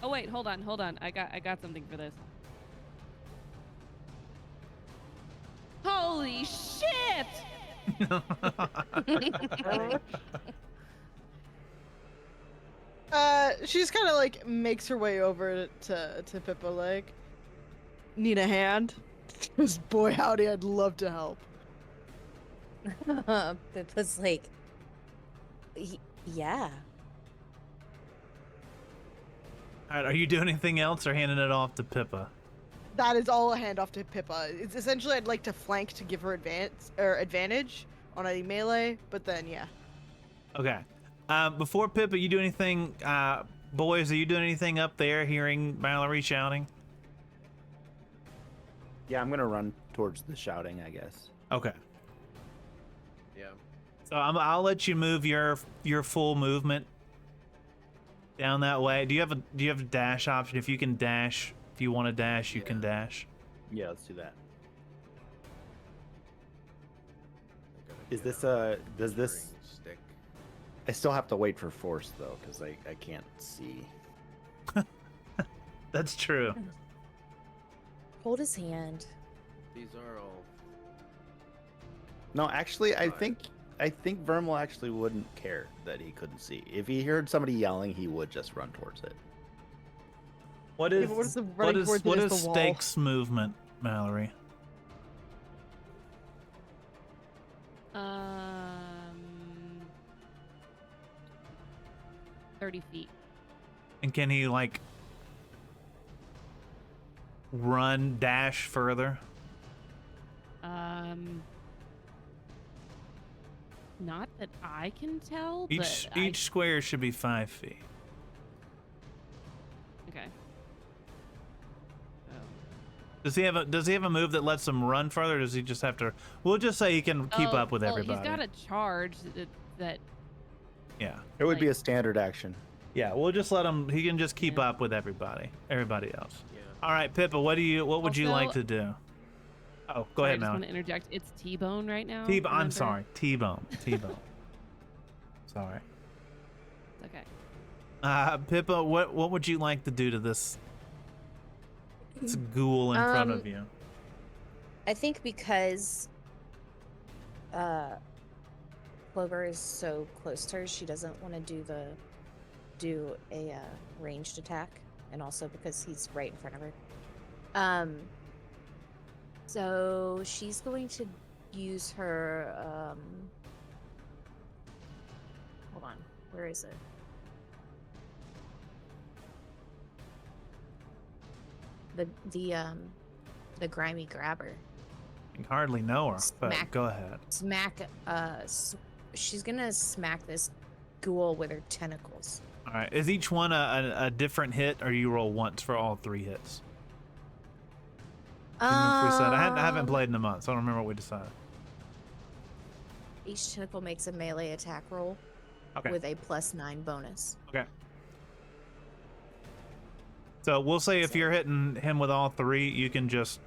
Oh wait, hold on. I got something for this. Holy shit! she just kind of like makes her way over to Pippa like, need a hand? Because boy howdy, I'd love to help. Pippa's like, yeah. All right, are you doing anything else or handing it off to Pippa? That is all a handoff to Pippa. It's essentially I'd like to flank to give her advantage on any melee, but then yeah. Okay. Before Pippa, you do anything, boys? Are you doing anything up there? Hearing Mallory shouting? Yeah, I'm gonna run towards the shouting, I guess. Okay. Yeah. So I'll let you move your full movement down that way. Do you have a dash option? If you can dash, if you want to dash, you can dash. Yeah, let's do that. I gotta Is get this a does this? measuring stick? I still have to wait for Forrest though, because I can't see. That's true. Hold his hand. These are all. No, actually, I Fine. think Vermal actually wouldn't care that he couldn't see. If he heard somebody yelling, he would just run towards it. What Yeah, is but what is the what running is towards what it is is the wall? Stake's movement, Mallory? 30 feet. And can he like run dash further? Not that I can tell, Each but each square should be 5 feet. Okay. Oh. Does he have a move that lets him run further? Or does he just have to? We'll just say he can keep Oh, up with well, everybody. He's got a charge that Yeah, It would be Like- a standard action. yeah. We'll just let him. He can just keep up with everybody else. Yeah. All right, Pippa. What would you like Also- to do? Oh, go Sorry, ahead, I just want Mallory. to interject. It's T-Bone right now. I'm remember? sorry. T-bone. Sorry. It's okay. Pippa, what would you like to do to this ghoul in front of you? I think because Clover is so close to her, she doesn't want to do do a ranged attack, and also because he's right in front of her. So she's going to use her. Hold on, where is it? The grimy grabber. You hardly know her, but Smack. go ahead. Smack. She's gonna smack this ghoul with her tentacles. All right. Is each one a different hit, or you roll once for all 3 hits? I don't know if we said. I haven't played in a month, so I don't remember what we decided. Each tentacle makes a melee attack roll Okay. with a +9 bonus. Okay. So we'll say if you're hitting him with all 3, you can just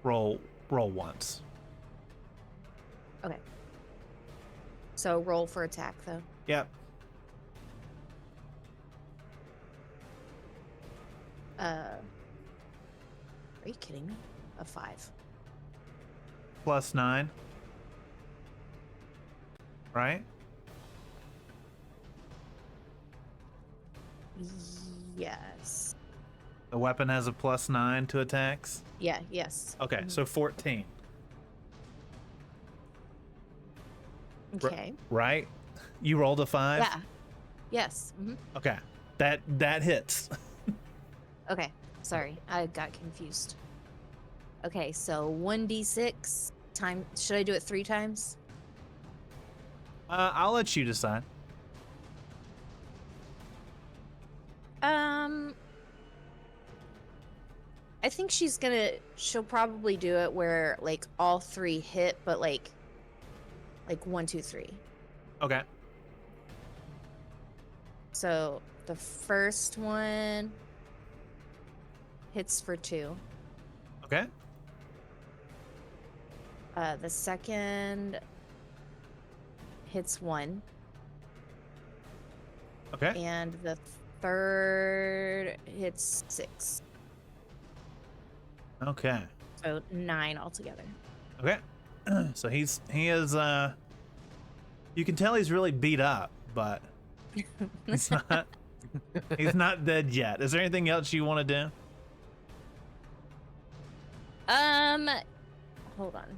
roll once. Okay. So roll for attack though. Yep. Are you kidding me? A 5. +9. Right? Yes. The weapon has a +9 to attacks. Yeah. Yes. Okay, so 14. Okay. Right? You rolled a 5? Yeah. Yes. Okay. That hits. Okay. Sorry, I got confused. Okay, so 1d6 time. Should I do it 3 times? I'll let you decide. I think she'll probably do it where like all 3 hit, but like 1, 2, 3. Okay. So the first one hits for 2. Okay. The second hits 1, Okay. and the third hits 6. Okay. So 9 altogether. Okay. So he is you can tell he's really beat up, but he's not dead yet. Is there anything else you want to do? Hold on.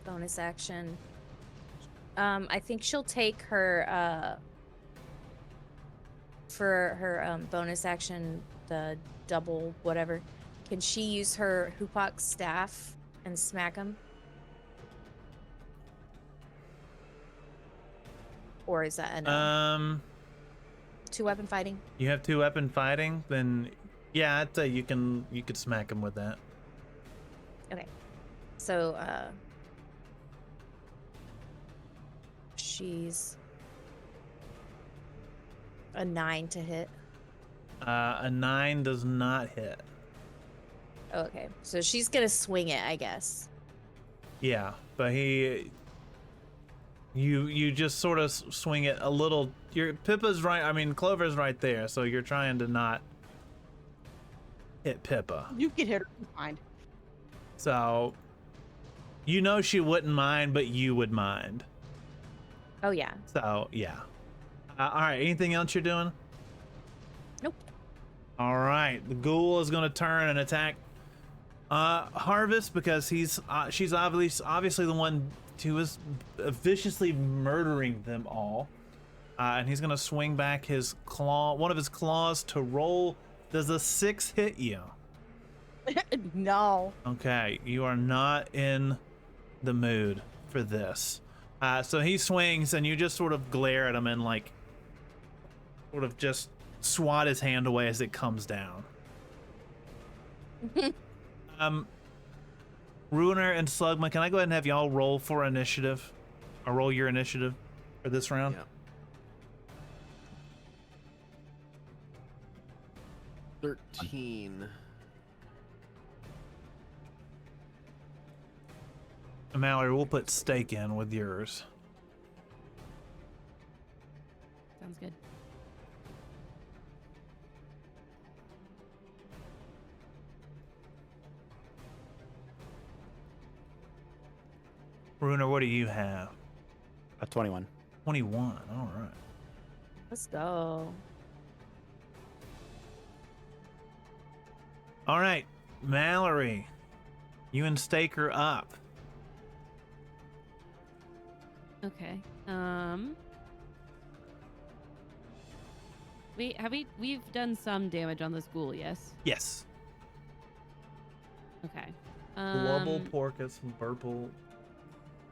Bonus action. I think she'll take her for her bonus action, the double whatever. Can she use her Hupok staff and smack him? Or is that enough? 2-weapon fighting? You have 2-weapon fighting, then yeah, I'd say you could smack him with that. Okay. So she's a 9 to hit. A 9 does not hit. Oh, okay. So she's gonna swing it, I guess. Yeah, but you just sort of swing it a little. Pippa's right. I mean, Clover's right there, so you're trying to not hit Pippa. You can hit her. Fine. So you know she wouldn't mind, but you would mind. Oh yeah. So yeah. All right. Anything else you're doing? Nope. All right. The ghoul is going to turn and attack Harvest because she's obviously the one who was viciously murdering them all, and he's going to swing back one of his claws to roll. Does a 6 hit you? No. Okay, you are not in the mood for this. So he swings, and you just sort of glare at him and like sort of just swat his hand away as it comes down. Ruiner and Slugma, can I go ahead and have y'all roll for initiative? Or roll your initiative for this round? Yeah. 13. Mallory, we'll put stake in with yours. Sounds good. Ruiner, what do you have? A 21. 21. All right. Let's go. All right, Mallory, you and Staker up. Okay. We've done some damage on this ghoul, yes? Yes. Okay. Global porcus purple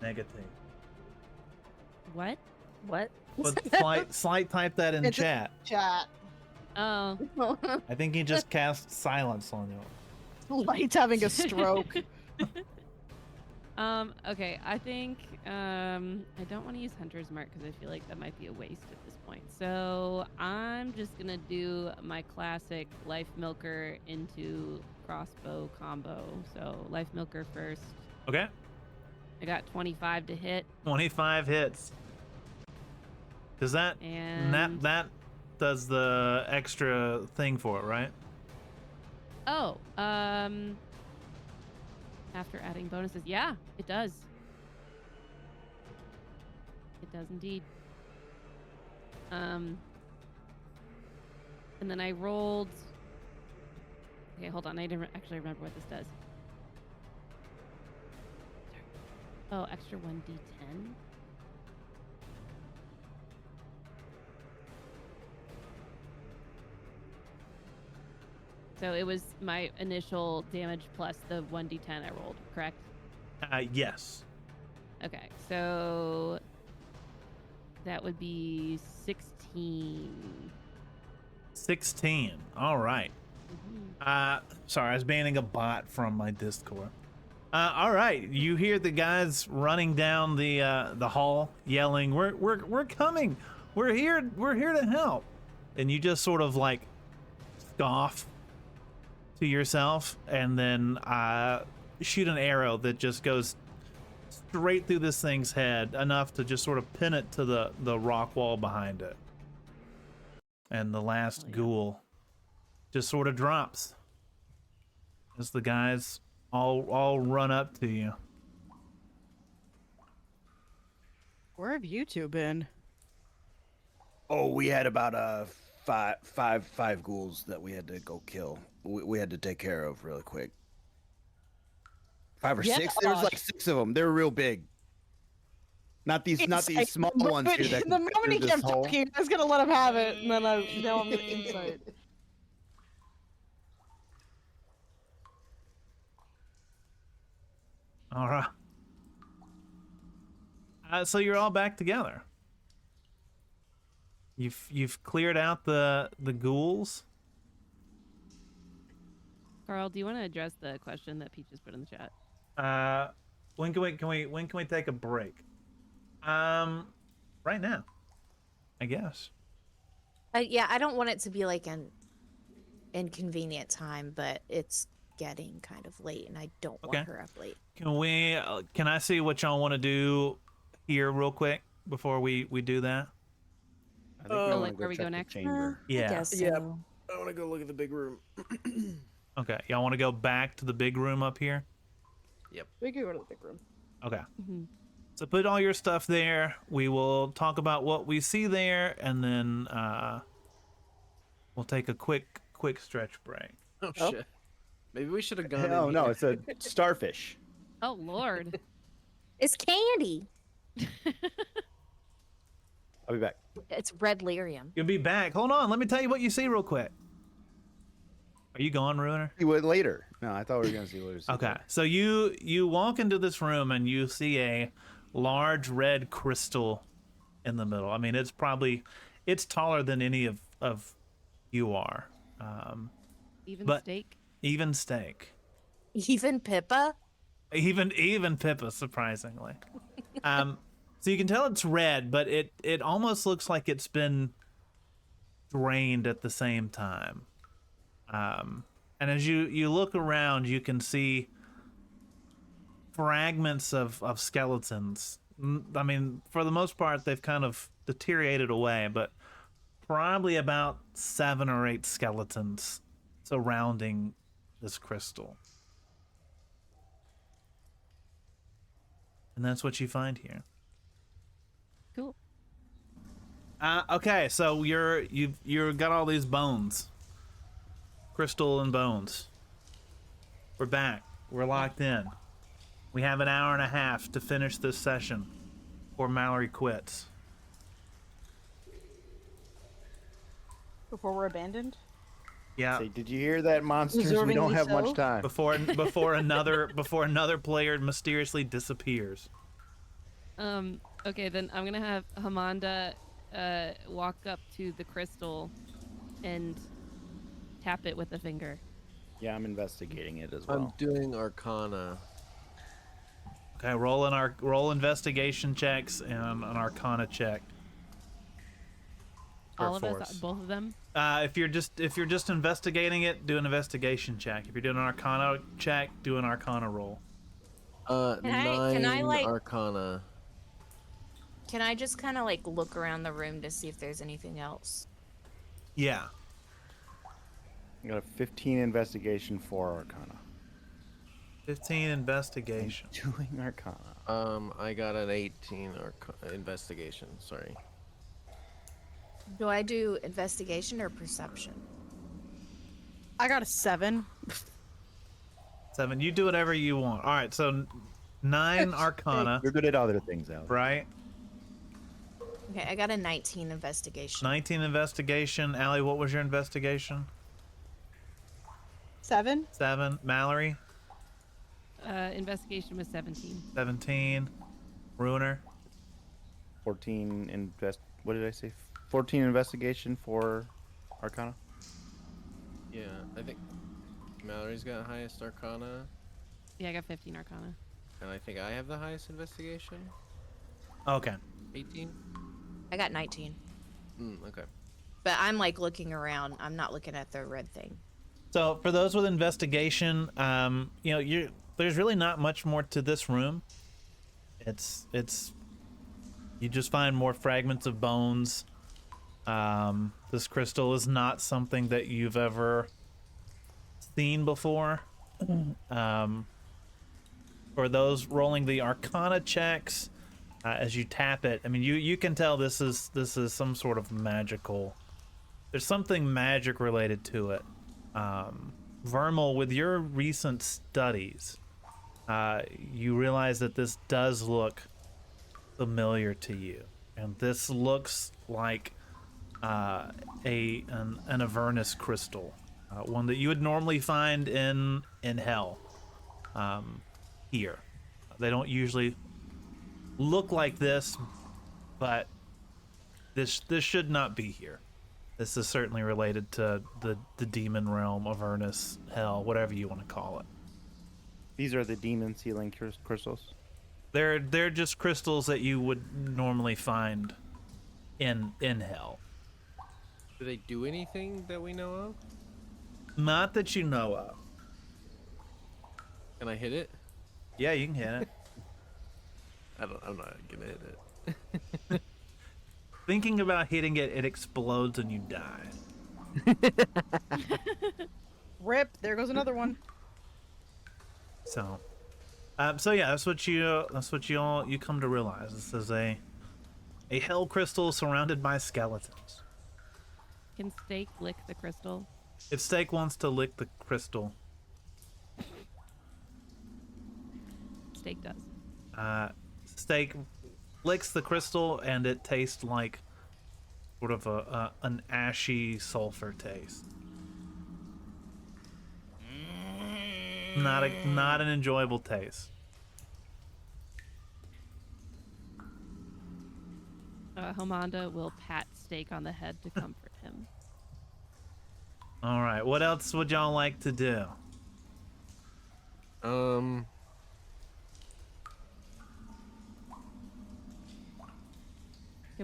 negative. What? What? But slight type that in It's a- chat. Chat. Oh. I think he just cast silence on you. Light's having a stroke. Okay, I think I don't want to use Hunter's Mark because I feel like that might be a waste at this point. So I'm just gonna do my classic Life Milker into crossbow combo. So Life Milker first. Okay. I got 25 to hit, 25 hits. Does that and that does the extra thing for it, right? oh, after adding bonuses, yeah, it does. It does indeed. And then I rolled. Okay, hold on. I didn't actually remember what this does. Oh, extra 1d10. So it was my initial damage plus the 1d10 I rolled, correct? Yes. Okay, so that would be 16. 16. All right. Sorry, I was banning a bot from my Discord. All right, you hear the guys running down the hall, yelling, "We're coming! We're here! We're here to help!" And you just sort of like scoff to yourself, and then shoot an arrow that just goes straight through this thing's head, enough to just sort of pin it to the rock wall behind it. And the last Oh, yeah. ghoul just sort of drops as the guys all run up to you. Where have you two been? Oh, we had about five ghouls that we had to go kill. We had to take care of really quick. 5 or Yeah. 6. There was like 6 of them. They're real big. Not these small ones here that The can moment fit he through kept this hole. talking, I was gonna let him have it, and then now I'm gonna insight. All right. So you're all back together. You've cleared out the ghouls. Carl, do you want to address the question that Peaches put in the chat? When can we take a break? Right now, I guess. Yeah, I don't want it to be like an inconvenient time, but it's getting kind of late, and I don't Okay. want her up late. Can I see what y'all want to do here real quick before we do that? I think we Oh, wanna like where we check go the next? chamber. I Yeah. guess Yep. so. I want to go look at the big room. Okay. Y'all want to go back to the big room up here? We could go to the big room. Okay. Mm-hmm. So put all your stuff there. We will talk about what we see there, and then we'll take a quick stretch break. Oh, Oh. shit. Maybe we should have gone Oh in no, here. it's a starfish. Oh, Lord. It's candy. I'll be back. It's red lyrium. You'll be back. Hold on. Let me tell you what you see real quick. Are you gone, Ruiner? See what later. No, I thought we were gonna see later. Okay. So you walk into this room and you see a large red crystal in the middle. I mean, it's taller than any of you are. Even But- steak? Even Steak. Even Pippa? Even Pippa, surprisingly. So you can tell it's red, but it almost looks like it's been drained at the same time. And as you look around, you can see fragments of skeletons. I mean, for the most part, they've kind of deteriorated away, but probably about 7 or 8 skeletons surrounding this crystal. And that's what you find here. Cool. Okay, so you've got all these bones, crystal and bones. We're back. We're locked in. We have an hour and a half to finish this session before Mallory quits. Before we're abandoned. Yeah. Say, did you hear that, monsters? We Deservingly don't have so. much time. Before another player mysteriously disappears. Okay, then I'm gonna have Hamanda walk up to the crystal and tap it with a finger. Yeah, I'm investigating it as I'm well. doing Arcana. Okay, roll investigation checks and an Arcana check. All of Force. us, both of them. If you're just investigating it, do an investigation check. If you're doing an Arcana check, do an Arcana roll. Can I, 9 like- Arcana. Can I just kind of like look around the room to see if there's anything else? Yeah. I got a 15 investigation for Arcana. 15 investigation. Doing Arcana. I got an 18 investigation. Sorry. Do I do investigation or perception? I got a 7. 7. You do whatever you want. All right. So 9 Arcana, You're good at other things, Alex. right? Okay, I got a 19 investigation. 19 investigation. Allie, what was your investigation? 7. 7. Mallory, Investigation was 17. 17. Ruiner, 14 What did I say? 14 investigation for Arcana. Yeah, I think Mallory's got highest Arcana, Yeah, I got 15 Arcana. and I think I have the highest investigation. Okay. 18. I got 19. Okay. But I'm like looking around. I'm not looking at the red thing. So for those with investigation, there's really not much more to this room. It's you just find more fragments of bones. This crystal is not something that you've ever seen before. For those rolling the Arcana checks, as you tap it, I mean, you can tell this is some sort of magical. There's something magic related to it. Vermal, with your recent studies, you realize that this does look familiar to you, and this looks like an Avernus crystal, one that you would normally find in hell. Here, they don't usually look like this, but this should not be here. This is certainly related to the demon realm, Avernus, hell, whatever you want to call it. These are the demon sealing crystals. They're just crystals that you would normally find in hell. Do they do anything that we know of? Not that you know of. Can I hit it? Yeah, you can hit it. I'm not gonna hit it. Thinking about hitting it, it explodes and you die. Rip. There goes another one. So yeah, that's what you come to realize. This is a hell crystal surrounded by skeletons. Can Steak lick the crystal? If Steak wants to lick the crystal, Steak does. Steak licks the crystal and it tastes like sort of an ashy sulfur taste. Not an enjoyable taste. Homanda will pat Steak on the head to comfort him. All right, what else would y'all like to do? Can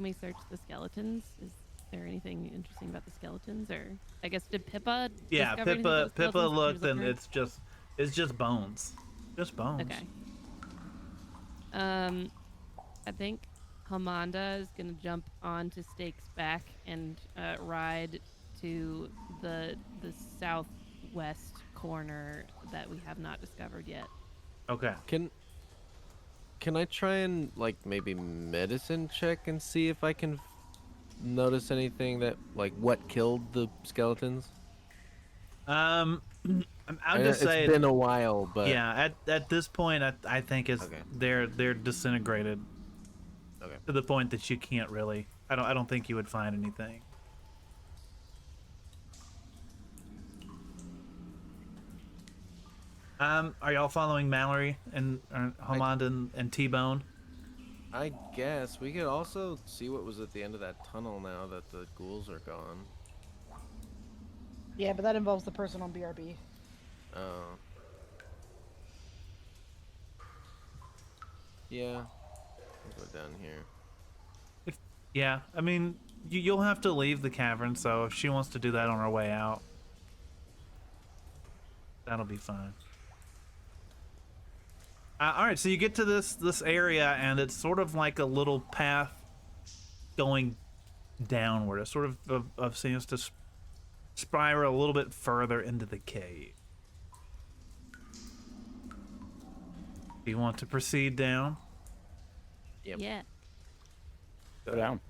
we search the skeletons? Is there anything interesting about the skeletons, or I guess did Pippa? Yeah, discover anything about the Pippa skeletons when she looked was and looking it's just bones. Just bones. around? Okay. I think Hamanda is gonna jump onto Steak's back and ride to the southwest corner that we have not discovered yet. Okay. Can I try and like maybe medicine check and see if I can notice anything that like what killed the skeletons? I'll I know just say it's been a while, but yeah. At this point, I think it's Okay. they're disintegrated okay. to the point that you can't really. I don't think you would find anything. Are y'all following Mallory and Hamond and T-Bone? I guess we could also see what was at the end of that tunnel now that the ghouls are gone. Yeah, but that involves the person on BRB. Oh. Yeah. I'll go down here. Yeah, I mean, you'll have to leave the cavern, so if she wants to do that on her way out, that'll be fine. All right, so you get to this area, and it's sort of like a little path going downward. It sort of seems to spiral a little bit further into the cave. Do you want to proceed down? Yep. Yeah. Go down.